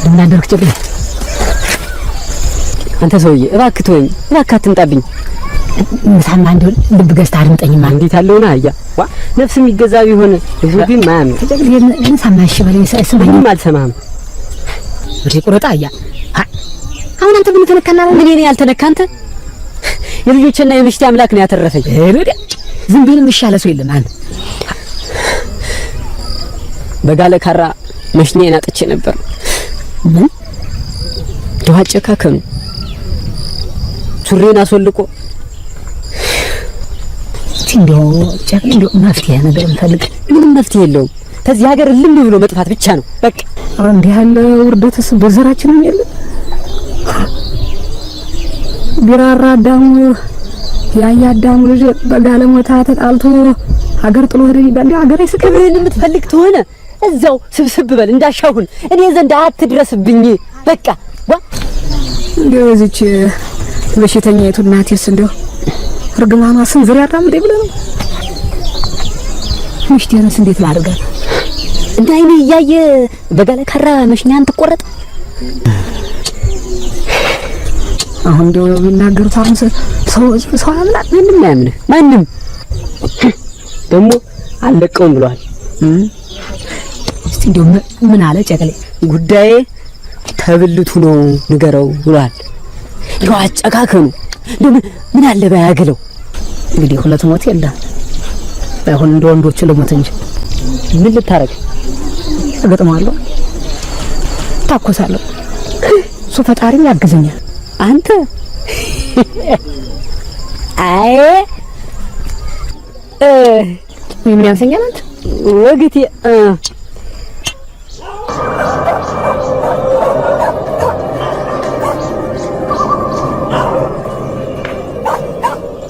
Speaker 6: እናደርክ ጭብለ አንተ ሰውዬ እባክህ ተወኝ፣ እባክህ አትምጣብኝ።
Speaker 2: ምሳማ እንደው ልብ ገዝተህ አድምጠኝማ።
Speaker 6: እንዴት አለውና አያ ዋ ነፍስ የሚገዛ ቢሆን ልቡ ግን ማያም
Speaker 2: ጭብለ ምሳማ እሺ በለኝ ስማኝ።
Speaker 6: ምንም አልሰማህም።
Speaker 2: ወደ ቁረጣ አያ አሁን አንተ ምን ተነካና ነው?
Speaker 6: ምን ያልተነካ አንተ የልጆችና የምሽት አምላክ ነው ያተረፈኝ።
Speaker 2: ወደ ዝም ቢልም ይሻለ ሰው የለም። አንተ
Speaker 6: በጋለ ካራ መሽኔን አጥቼ ነበር። ምን ደዋ ጨካከኑ ሱሪን አስወልቆ
Speaker 2: እንዲያው ጨካከኑ እንዲያው መፍትሄ ነገር እንፈልግ።
Speaker 6: ምንም መፍትሄ የለውም። ከዚህ ሀገር ልም ብሎ መጥፋት ብቻ ነው በቃ።
Speaker 2: እንዲህ ያለ ውርደትስ በዘራችንም የለም። ቢራራ አዳሙ ያያ አዳሙ ልጅ በጋለሞታ ተጣልቶ ሀገር ጥሎ ሄደ ይባል። ሀገር አይስከብህን
Speaker 6: የምትፈልግ ተሆነ እዛው ስብስብ በል እንዳሻሁን እኔ ዘንድ አትድረስብኝ በቃ። ዋ
Speaker 2: እንደው እዚች በሽተኛይቱ እናቴስ እንደው እርግማኗ ስንዝር ያራምዴ ብለህ ነው። ምሽቴንስ እንዴት ላድርጋት?
Speaker 6: እንደ አይኔ እያየ በጋለ ካራ መሽኛን ትቆረጥ።
Speaker 2: አሁን እንደው ቢናገሩት አሁን ሰው ያምናል?
Speaker 6: ምንም አያምንህ ማንም። ደግሞ አልለቀውም ብሏል።
Speaker 2: እስቲ እንደው ምን አለ ጨቅሌ?
Speaker 6: ጉዳዬ ተብልቱ ነው ንገረው ብሏል። ይኸው አጨካከኑ እንደው ምን አለ ባያገለው።
Speaker 2: እንግዲህ ሁለት ሞት የለም። ባይሆን እንደ ወንዶች ልሞት እንጂ
Speaker 6: ምን ልታረግ?
Speaker 2: እገጥማለሁ፣ ታኮሳለሁ። እሱ ፈጣሪም ያግዘኛል።
Speaker 6: አንተ አይ
Speaker 2: ምን ያንሰኛል? አንተ
Speaker 6: ወግቲ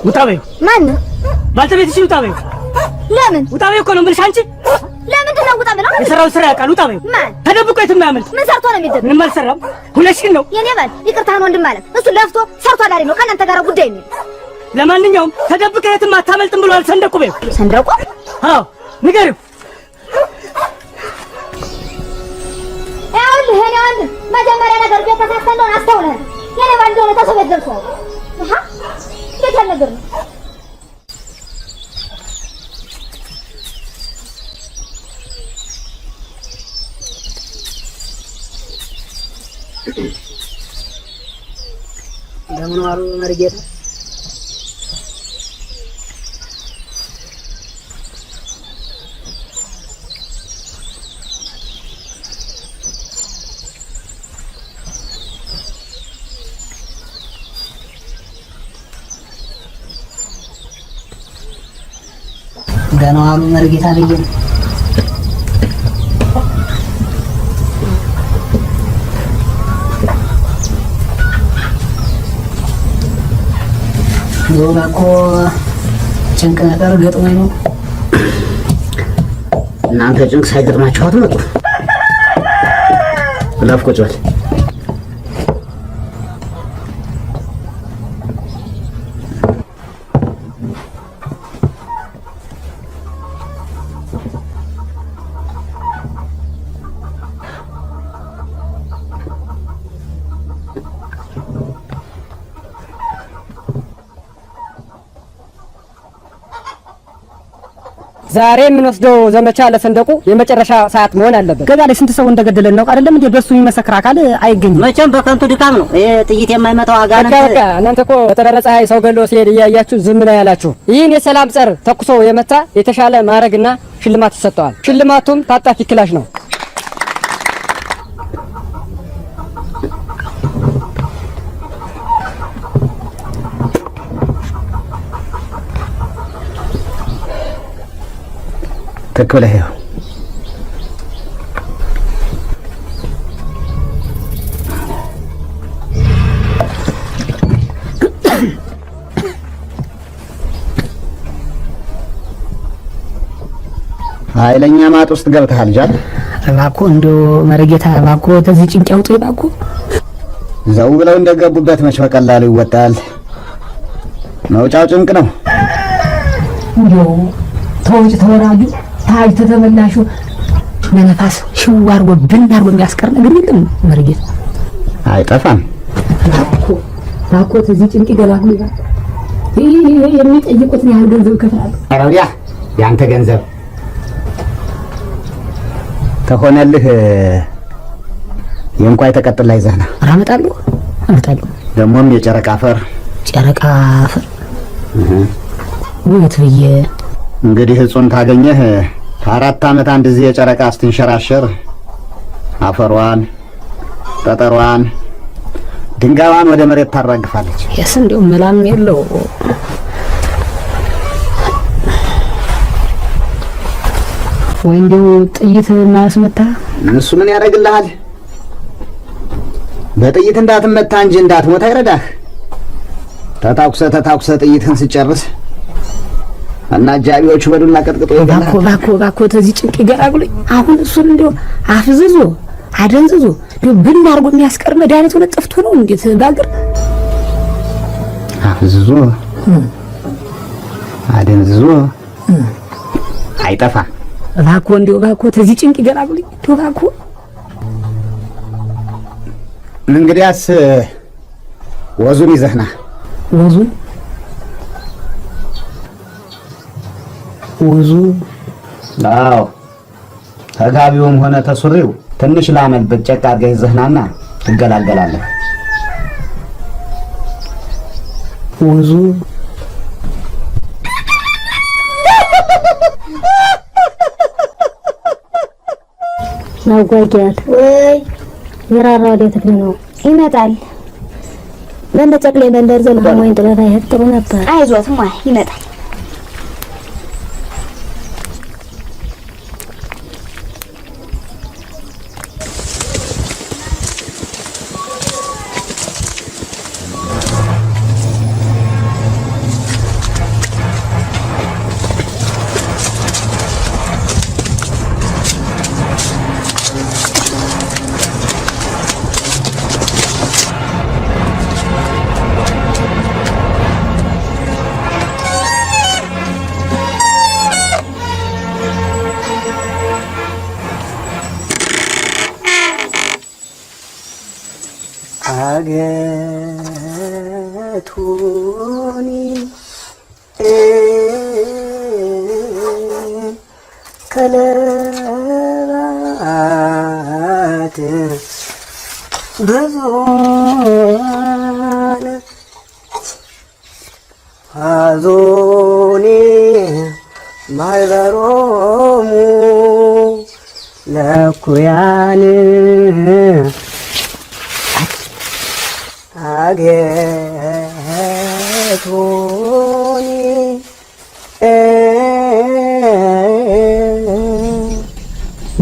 Speaker 10: ውጣበይ
Speaker 1: ማን
Speaker 10: ባልተቤትሽ ውጣበይ።
Speaker 1: ለምን
Speaker 10: ውጣበይ እኮ ነው የምልሽ። አንቺ
Speaker 1: ለምንድን ነው ውጣ ብለው?
Speaker 10: የሰራው ስራ ያውቃል። ውጣበይ።
Speaker 1: ማን
Speaker 10: ተደብቆ የትም አያመልጥ።
Speaker 1: ምን ሰርቶ ነው የሚደብቅ?
Speaker 10: ምንም አልሰራም። ሁለሽን ነው
Speaker 1: የኔ ባል ይቅርታህን ወንድም ማለት እሱ ለፍቶ ሰርቶ አዳሪ ነው። ከእናንተ ጋር ጉዳይ ነው።
Speaker 10: ለማንኛውም ተደብቀ የትም አታመልጥም ብሏል ሰንደቁ። በይ
Speaker 1: ሰንደቁ?
Speaker 10: አዎ ንገሪው።
Speaker 1: ይኸውልህ የኔ ወንድም መጀመሪያ ነገር ቤት ተሳስተን አስተውለህ የኔ ባል እንደሆነ ተሰበድ ደርሷል። አሃ እንዴት ያለ ነገር ነው?
Speaker 2: እንደምን ዋሉ መርጌታ? ደህና ዋሉ መርጌታ ልጅ የሆነ እኮ ጭንቅ ነገር ገጥሞኝ ነው። እናንተ ጭንቅ ሳይገጥማችሁ አትመጡ። ብላፍ ቁጭ በል።
Speaker 6: ዛሬ የምንወስደው ዘመቻ ለሰንደቁ የመጨረሻ ሰዓት መሆን አለበት። ገዛ ላይ ስንት ሰው እንደገደለ ነው አይደለም እንዴ? በሱ የሚመሰክር አካል አይገኝም።
Speaker 7: መቼም በከንቱ ድካም ነው ይሄ ጥይት የማይመታው አጋንንት።
Speaker 6: በቃ እናንተ እኮ በተደረጸ ፀሐይ ሰው ገሎ ሲሄድ እያያችሁ ዝም ነው ያላችሁ። ይህን የሰላም ጸር ተኩሶ የመታ የተሻለ ማዕረግና ሽልማት ይሰጠዋል። ሽልማቱም ታጣፊ ክላሽ ነው።
Speaker 2: ተከበለ ይሄው
Speaker 11: ኃይለኛ ማጥ ውስጥ ገብተሃል ጃል።
Speaker 2: እባክዎ እንደው መረጌታ እባክዎ ተዚህ ጭንቅ ያውጡ እባክዎ።
Speaker 11: ዘው ብለው እንደገቡበት መች በቀላሉ ይወጣል። መውጫው ጭንቅ ነው።
Speaker 2: እንደው ተወጭ ተወራጁ ታጅ ተተመላሹ ለነፋስ ሽው አድርጎ ብን አድርጎ የሚያስቀር ነገር የለም መረጌታ።
Speaker 11: አይጠፋም።
Speaker 2: እባክዎ ተዚህ ጭንቅ ይገላሉ። የሚጠይቁትን ያህል ገንዘብ ይከፍላሉ።
Speaker 11: ኧረ ወዲያ ያንተ ገንዘብ ተሆነልህ የእንቋይ ተቀጥላ ይዘህና
Speaker 2: አመጣለሁ።
Speaker 11: ደግሞም የጨረቃ አፈር
Speaker 2: ውት ብዬ
Speaker 11: እንግዲህ እጹን ታገኘህ 4 ዓመት አንድ ጊዜ የጨረቃ ስትንሸራሸር አፈሯን፣ ጠጠሯን፣ ድንጋዋን ወደ መሬት ታራግፋለች።
Speaker 2: የስ እንደው መላም የለው ወይ እንደው ጥይት ማስመታ
Speaker 11: እሱ ምን ያደርግልሃል? በጥይት እንዳትመታ እንጂ እንዳትሞት አይረዳህ። ተታኩሰ ጥይትህን ስጨርስ እና አጃቢዎቹ በዱላ ቀጥቅጦ
Speaker 2: እባክዎ ተዚህ ጭንቅ ይገላግሉኝ። አሁን እሱን እንደው አፍዝዞ አደንዝዞ ብን አድርጎ የሚያስቀር መድኃኒት ሆነ ጠፍቶ ነው እንዴት ባገር
Speaker 11: አፍዝዞ አደንዝዞ አይጠፋም።
Speaker 2: እባክዎ ተዚህ ጭንቅ ይገላግሉኝ እባክዎ።
Speaker 11: እንግዲያስ ወዙን ይዘህና
Speaker 2: ወዙ
Speaker 11: አዎ ተጋቢውም ሆነ ተሱሪው ትንሽ ላመል በጨቃ አድርገህ ይዘህናና ትገላገላለህ።
Speaker 2: ወዙ
Speaker 1: ናጓጃት ወይ ይራራ ወዴት ነው? ይመጣል። በእንደጨቅሌ በእንደርዘል ወይ ጥበታ ይሄጥሩ ነበር። አይዞትማ ይመጣል።
Speaker 10: አገቱኒ ከለባት ብዙን አዞኒ ማይበሮሙ ለኩያን አገቱኒ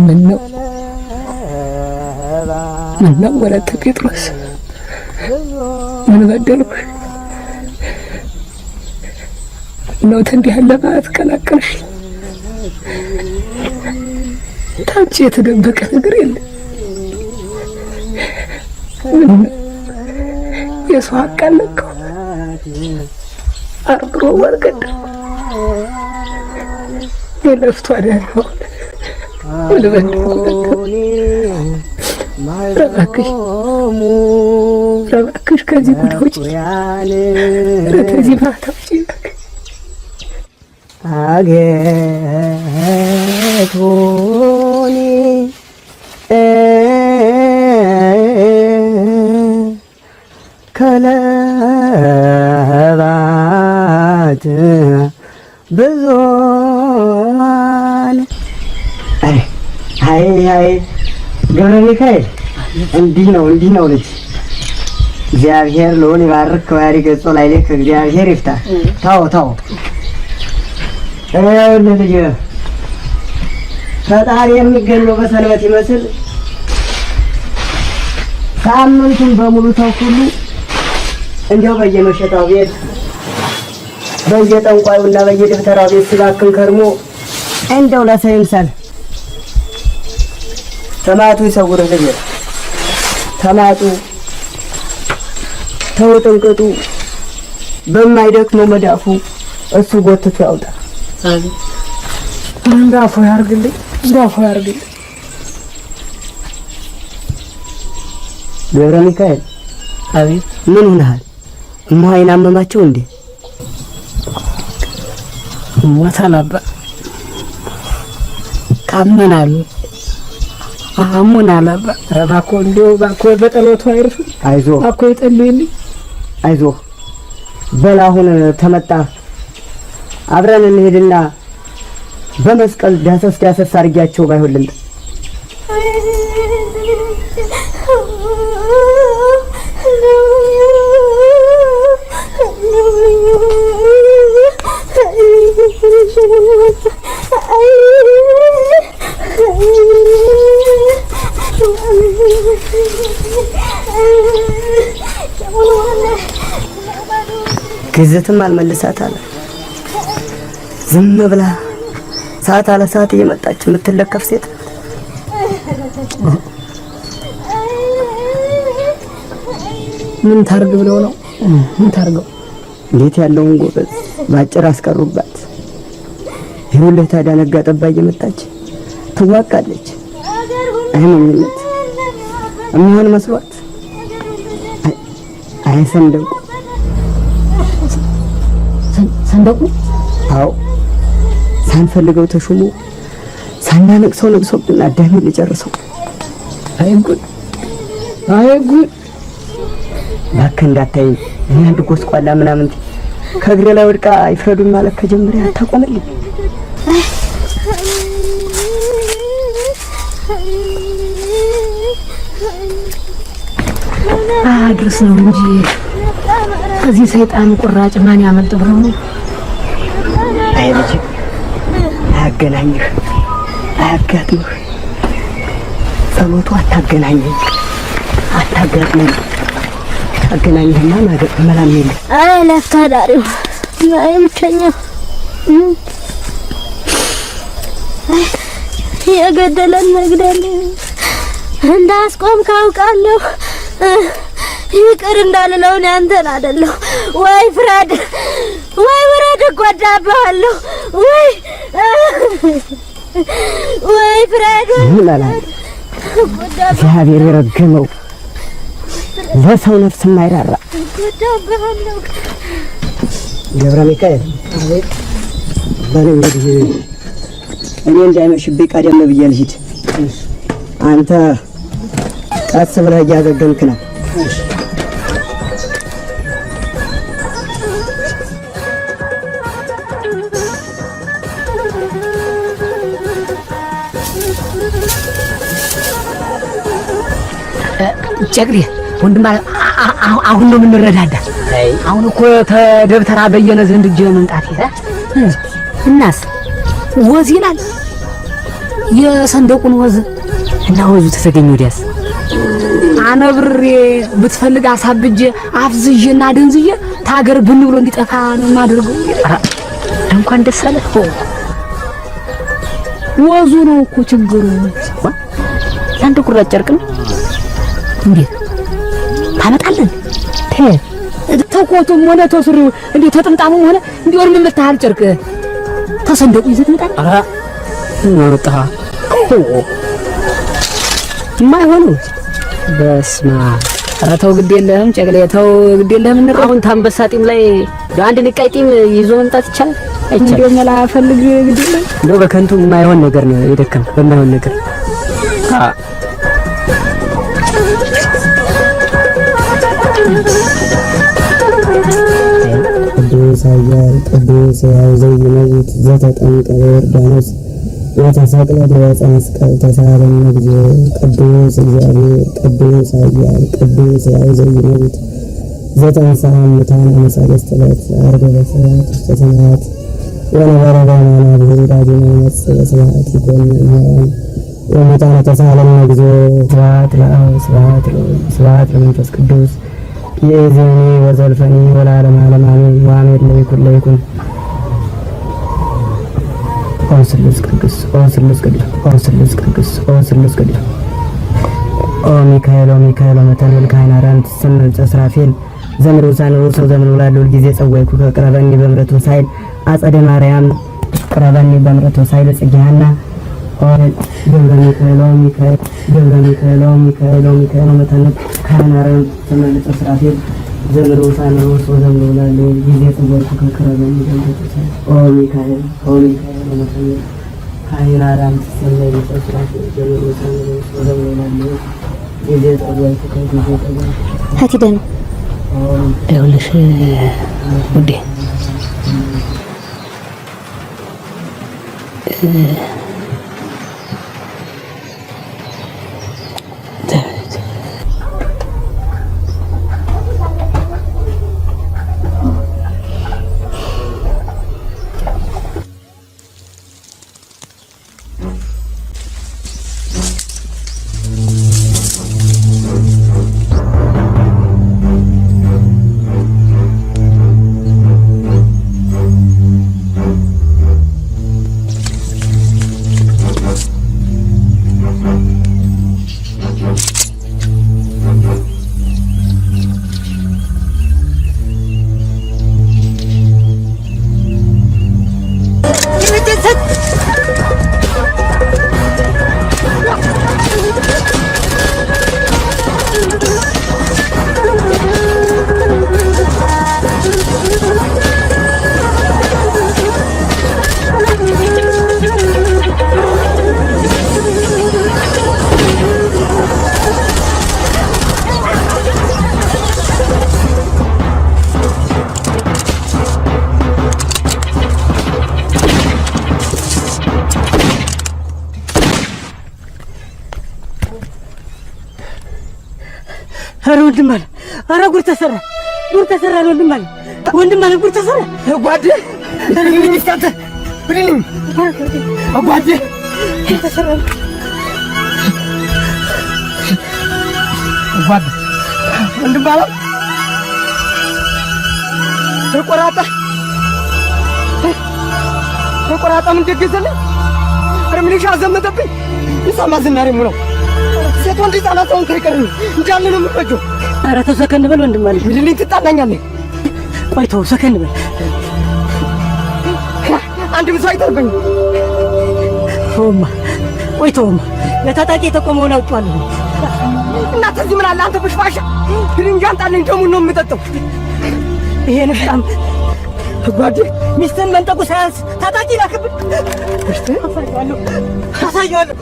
Speaker 2: ምነው ወለተ ጴጥሮስ ምን በደልኩሽ? ነው እንዲህ ያለ ማለት ቀላቀልሽ? ታንቺ የተደበቀ ነገር የለም። የሰው ሀቅ አለከው አርግሮ ወርገድ የለፍቶ አዳለው ረባክሽ ከዚህ ጉድ ውጪ ከዚህ ማታ ውጪ
Speaker 6: አገቶኒ ከለባት ብዙን አይ ገብረ ሚካኤል እንዲህ ነው ልጅ እግዚአብሔር ለሆነ ይባርክ ከዋሪ ገጾ ላይ ከእግዚአብሔር ይፍታ። ታው ልጅ ፈጣሪ የሚገኘው በሰንበት ይመስል ሳምንቱን በሙሉ ተኩሉ እንዲያው በየመሸጣው ቤት በየጠንቋዩና በየደብተራው ቤት ሲባክን ከርሞ እንደው ለሰው ይምሰል። ተማቱ ይሰውርህ ልጅ ተማቱ ተውጥንቅጡ በማይደክመው መዳፉ እሱ ጎትቶ ያውጣ። እንዳፎ ያርግልኝ። ገብረ ሚካኤል አቤት። ምን ሆነሃል? እማይና አመማቸው እንዴ? ሞታላባ ካመናሉ አሙናላባ ረባኮ እንዲው ባኮ በጠሎቱ አይርፍ። አይዞ ባኮ ይጠልልኝ። አይዞ በል አሁን ተመጣ አብረን እንሄድና በመስቀል ዳሰስ አድርጊያቸው ባይሆን ልምጣ። ግዝትም አልመልሳት አለ። ዝም ብላ ሰዓት አለ ሰዓት እየመጣች የምትለከፍ ሴት ምን ታርግ ብለው ነው? ምን ታርገው? እንዴት ያለውን ጎበዝ ባጭር አስቀሩባት። ይሁንልህ ታዲያ ነጋ ጠባ እየመጣች ትዋቃለች። አይመኝነት የሚሆን መስሏት አይሰንደቁ ሰንደቁ አዎ ሳንፈልገው ተሹሞ ሳናነቅሰው ነቅሶብን አዳሚ ልጨርሰው። አይጉድ እባክህ እንዳታይ እኔ አንድ ጎስቋላ ምናምን ከእግሬ ላይ ወድቃ ይፍረዱኝ ማለት ከጀመረ አታቆምልኝ።
Speaker 1: አድርስ ነው እንጂ እዚህ ሰይጣን ቁራጭ ማን ያመልጥ ብሎ ነው?
Speaker 6: አይ ልጅ አያገናኝህ፣ አያጋጥምህ። ጸሎቱ አታገናኘኝ፣ አታጋጥመኝ። አገናኝህማ ማገጥ መላም የለም።
Speaker 1: አይ ለታዳሪው አይ ብቸኛ የገደለን መግደል እንዳስቆም ካውቃለሁ። ይቅር እንዳልለው ነው አንተን አይደለሁ ወይ ፍራድ እጎዳብሃለሁ ወይ ፍራድ
Speaker 6: ምን አላለ እግዚአብሔር የረገመው ለሰው ነፍስ የማይራራ
Speaker 1: እጎዳብሃለሁ።
Speaker 6: ገብረ ሚካኤል አቤት። በል እንግዲህ እኔ እንዳይመሽብኝ ቀደም ብዬ ልሂድ። አንተ ቀስ ብለህ እያገገምክ ነው።
Speaker 2: ጨቅሌ ወንድም አሁን ነው የምንረዳዳ። አሁን እኮ ተደብተራ በየነ ዘንድ እጄ መምጣት እናስ ወዝ ይላል የሰንደቁን ወዝ እና ወዙ ተገኘ። ወዲያስ አነብሬ ብትፈልግ አሳብጄ አፍዝዤና ደንዝዬ ታገር ብን ብሎ እንዲጠፋ ነው የማደርገው። እንኳን ደስ አለህ። ወዙ ነው እኮ ችግሩ። ያንተ ቁራጭ ጨርቅ ነው እንዴ ታመጣለን? ተኮቱም ሆነ ተሱሪው እንዴ ተጥምጣሙም ሆነ እንዴ ወርም መታሃል ጨርቅ ተሰንደቁ ይዘት መጣ። አራ ወርጣ ማይሆኑ በስማ ኧረ ተው ግድ የለህም ጨቅሌ ተው ግድ የለህም። አሁን ታንበሳ ጢም ላይ አንድ ንቃይ ጢም ይዞ መምጣት ይቻላል።
Speaker 1: እንደው መላ ፈልግ ግድ
Speaker 6: እንደው በከንቱ የማይሆን ነገር ነው የደከም በማይሆን ነገር
Speaker 12: ቅዱስ ኃያል ቅዱስ ሕያው ዘይመውት ዘተጠምቀ በዮርዳኖስ ወተሰቅለ በዕፀ መስቀል ተሳሃለነ እግዚኦ ቅዱስ እግዚአብሔር ቅዱስ ኃያል ቅዱስ ሕያው ዘይመውት ዘተንሥአ እሙታን በሰለስት ዕለት ዓርብ በሰዓት ውስተ ሰማያት ወነበረ በየማነ አብሔር ዳግመ ይመጽእ በስብሐት ይኰንን ሕያዋን ወሙታነ ተሳሃለነ እግዚኦ ስብሐት ለአብ ስብሐት ለወልድ ስብሐት ለመንፈስ ቅዱስ የእዜኒ ወዘልፈኒ ወለዓለመ ዓለም አሜን። ወአሜን ለይኩን ኦ ስሉስ ቅዱስ ኦ ስሉስ ቅዱስ ኦ ስሉስ ቅዱስ ኦ ስሉስ ቅዱስ ኦ ሚካኤል መተንብል ካህናራን ትሰመል ጸስራፌል ዘምሩ ሳነው ሰው ዘምሩ ላሉ ጊዜ ጸዋይኩ ከቅረበኒ በምረቱ ሳይል አጸደ ማርያም ቅረበኒ በምረቱ ሳይል ጽጌሃና ኦ ገብረ ሚካኤል መተንብል ካህናራን ትሰመል ጸስራፌል ዘምሩ ሳነው ሰው ዘምሩ ላሉ ጊዜ ጸዋይኩ ከቅረበኒ በምረቱ ሳይል ኦ ሚካኤል መተንብል ካህናራን ትሰመል ጸስራፌል ዘምሩ ሳነው ሰው ዘምሩ ላሉ ጊዜ ጸዋይኩ
Speaker 1: ሀቲደን
Speaker 2: ይኸውልሽ ውዴ
Speaker 6: ኧረ ወንድም አለ ኧረ ጉድ ተሰራ ወንድም አለ ጉድ ተሰራ ጓዴ ብልኝ እስካንተ ብልኝ ጓዴ ተሰራ ጓዴ ወንድም አለ ተቆራጣ ምን ደግዘልኝ ኧረ ምንሽ አዘመተብኝ ይሳማ ዝናሬ ሙለው ሴት ወንድ ህፃናት ሰውን ከይቀር እንዳለ ነው የምትፈጀው። ኧረ ተው ሰከን በል ወንድም አለ ምንልኝ ትጣላኛለህ። ቆይ ተው ሰከን በል አንድ ብዙ አይተርበኝ ሆማ ቆይ ተውማ ለታጣቂ የተቆመውን አውጣለሁ እና ተዚህ ምን አለ አንተ ብሽፋሻ ግንጃ አንጣልኝ ደሙን ነው የምጠጣው። ይሄ ንፍጣም ጓዴ ሚስትን መንጠቁ ሳያንስ ታጣቂ ላክብን አሳየዋለሁ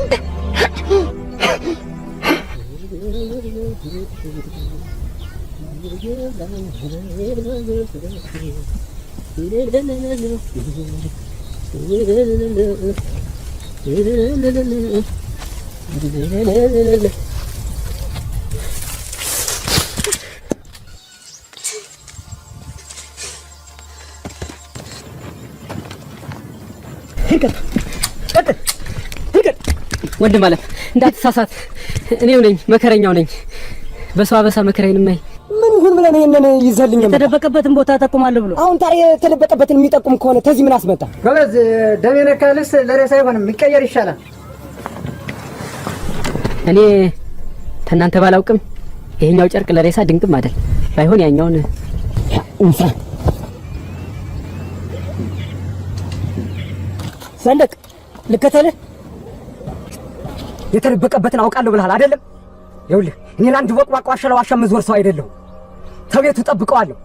Speaker 6: ወንድም አለ እንዳትሳሳት እኔው ነኝ መከረኛው ነኝ በሰው አበሳ መከረኝ ነኝ ምን ይሁን ብለን ይሄንን ይዘልኝ የተደበቀበትን ቦታ ጠቁማለሁ ብሎ አሁን ታዲያ የተደበቀበትን የሚጠቁም ከሆነ ተዚህ ምን አስመጣ ጎበዝ ደም የነካልስ ለሬሳ አይሆንም የሚቀየር ይሻላል እኔ ተናንተ ባላውቅም ይሄኛው ጨርቅ ለሬሳ ድንቅም አይደል ባይሆን ያኛውን እንፍራ ሰንደቅ ልከተልህ የተደበቀበትን አውቃለሁ ብለሃል አይደለም ይኸውልህ እኔ ለአንድ ወቅዋቅ ዋሻ መዝወር ሰው አይደለሁ ተቤቱ ጠብቀዋለሁ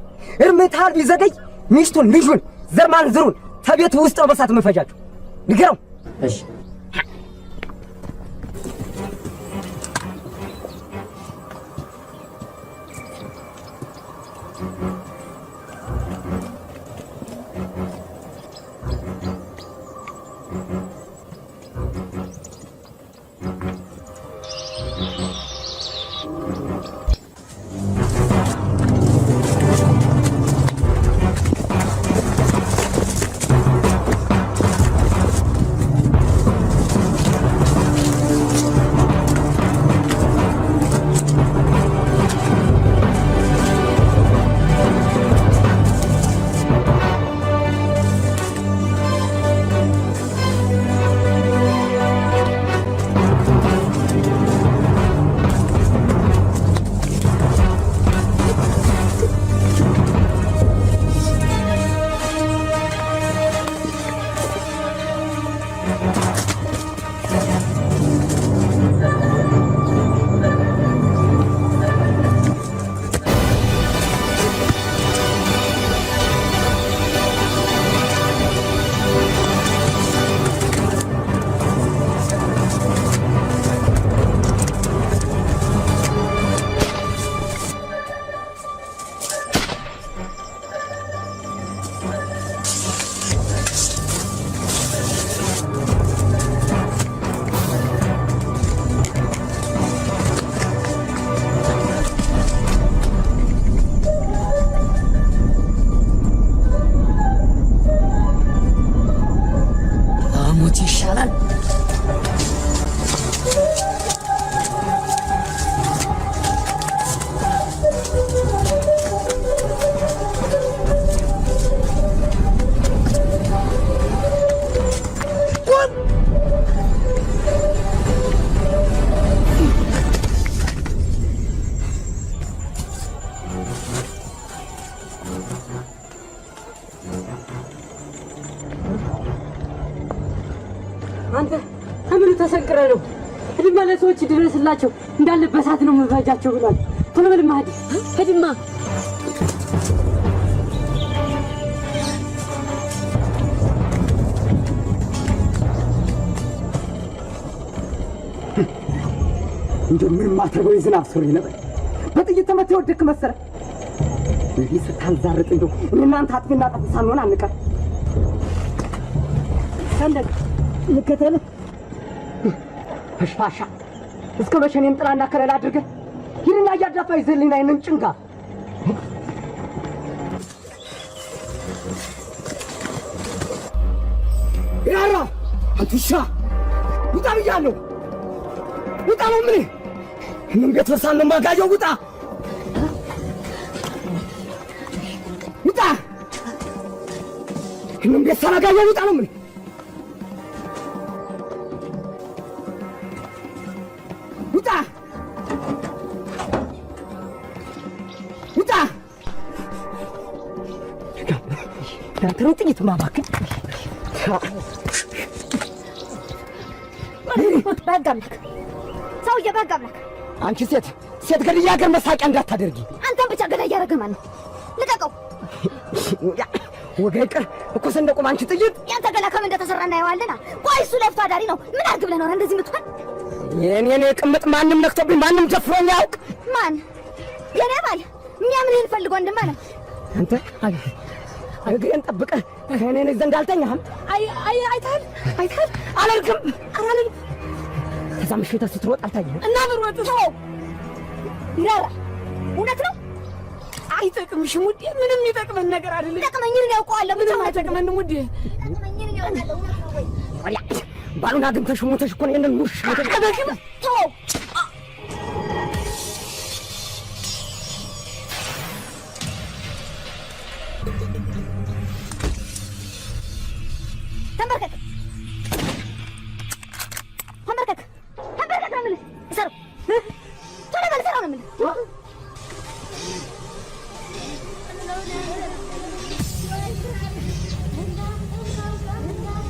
Speaker 6: እርምታል ቢዘገይ ሚስቱን ልጁን ዘር ማንዝሩን ተቤት ውስጥ ነው በሳት መፈጃቸው። ንገረው።
Speaker 2: እሺ
Speaker 6: አንተ አምሩ ተሰንቅረ ነው እድማ ለሰዎች ድረስላቸው እንዳለ በሳት ነው መፈጃቸው ብሏል። ቶሎ በልማ ሄድማ
Speaker 2: እንደው ምን ማተርበው ዝናብ ሱሪ ነበር በጥይት ተመታ ወደክ መሰለ ይህ ስታንዛርጥ እንደው እናንተ አጥፊና ጠፊ ሳንሆን አንቀር ሰንደቅ ልከተል ፈሽፋሻ እስከ መሸኔም ጥላና ከለላ አድርገህ ይህንና እያዳፋ ይዘልኝ አይንን ጭንጋ ያራ አንቱሻ ውጣ ብያለሁ ውጣ ነው ምን ቤት ወሳን ነው ማጋየው ውጣ ውጣ ምን ቤት ሳላጋየው ውጣ ነው ውጣ ውጣ ያንተን ጥይት ማባክ
Speaker 1: ባጋምክ ሰውዬ ባጋምክ
Speaker 2: አንቺ ሴት ገድያ ገር መሳቂያ እንዳታደርጊ
Speaker 1: አንተን ብቻ ገዳ ያረገ ማን ነው ልቀቀው
Speaker 2: ወገይ ቀር እኮ ሰንደቁ አንቺ ጥይት
Speaker 1: ያንተ ገላ ከምን እንደተሰራ እናየዋለና ቆይ እሱ ለፍቶ አዳሪ ነው ምን አድርግ ብለህ ነው እንደዚህ የምትሆን
Speaker 2: የኔ ቅምጥ ማንም ነክቶብኝ ማንም ደፍሮኝ ያውቅ
Speaker 1: ማን የኔ ባል የሚያምንህን ፈልጎ እንደማለ
Speaker 2: አንተ እግሬን ጠብቀህ ከእኔ ዘንድ አልተኛህም
Speaker 1: አይታል
Speaker 2: አላልክም ከዛ ምሽት ስትሮጥ አልታየህም
Speaker 1: እና ብሮጥ ነው ይራራ እውነት ነው
Speaker 6: አይጠቅምሽም ውዴ ምንም ይጠቅመን ነገር አይደለም
Speaker 1: ጠቅመኝን ያውቀዋል
Speaker 6: ምንም አይጠቅመን ውዴ
Speaker 1: ጠቅመኝን ያውቃለሁ
Speaker 2: ወላ ባሉን አግኝተሽ ሞተሽ እኮ ነው የእኔን ሙሽ
Speaker 1: ተቀበልሽም ተው ተንበርከክ ነው የምልህ እሰረው ቶሎ በል እሰረው ነው የምልህ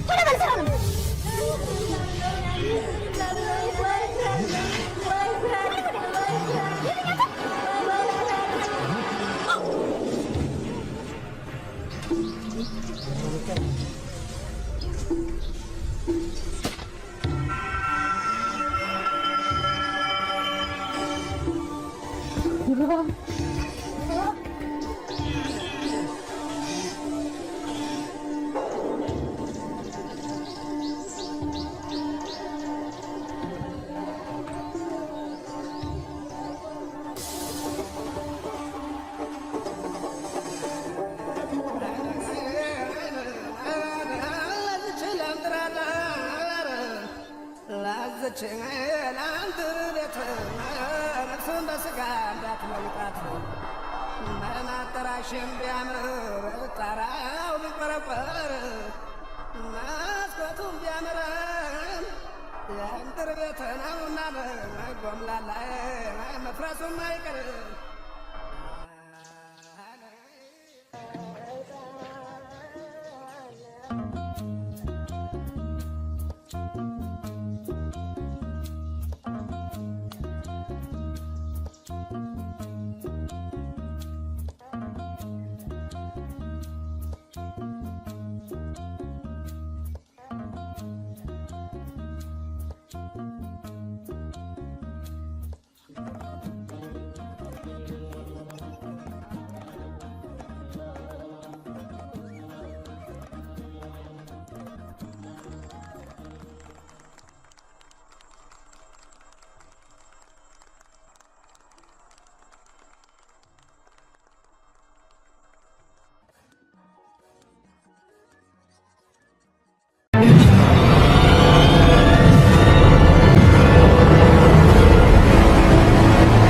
Speaker 1: ቶሎ በል እሰረው ነው የምልህ
Speaker 10: መናጠራሽን ቢያምር ጣራው ቢቆረቆር መስኮቱም ቢያምረን የእንጥር ቤት ነውና ጎምላላ መፍረሱም አይቀርም።
Speaker 12: Thank you.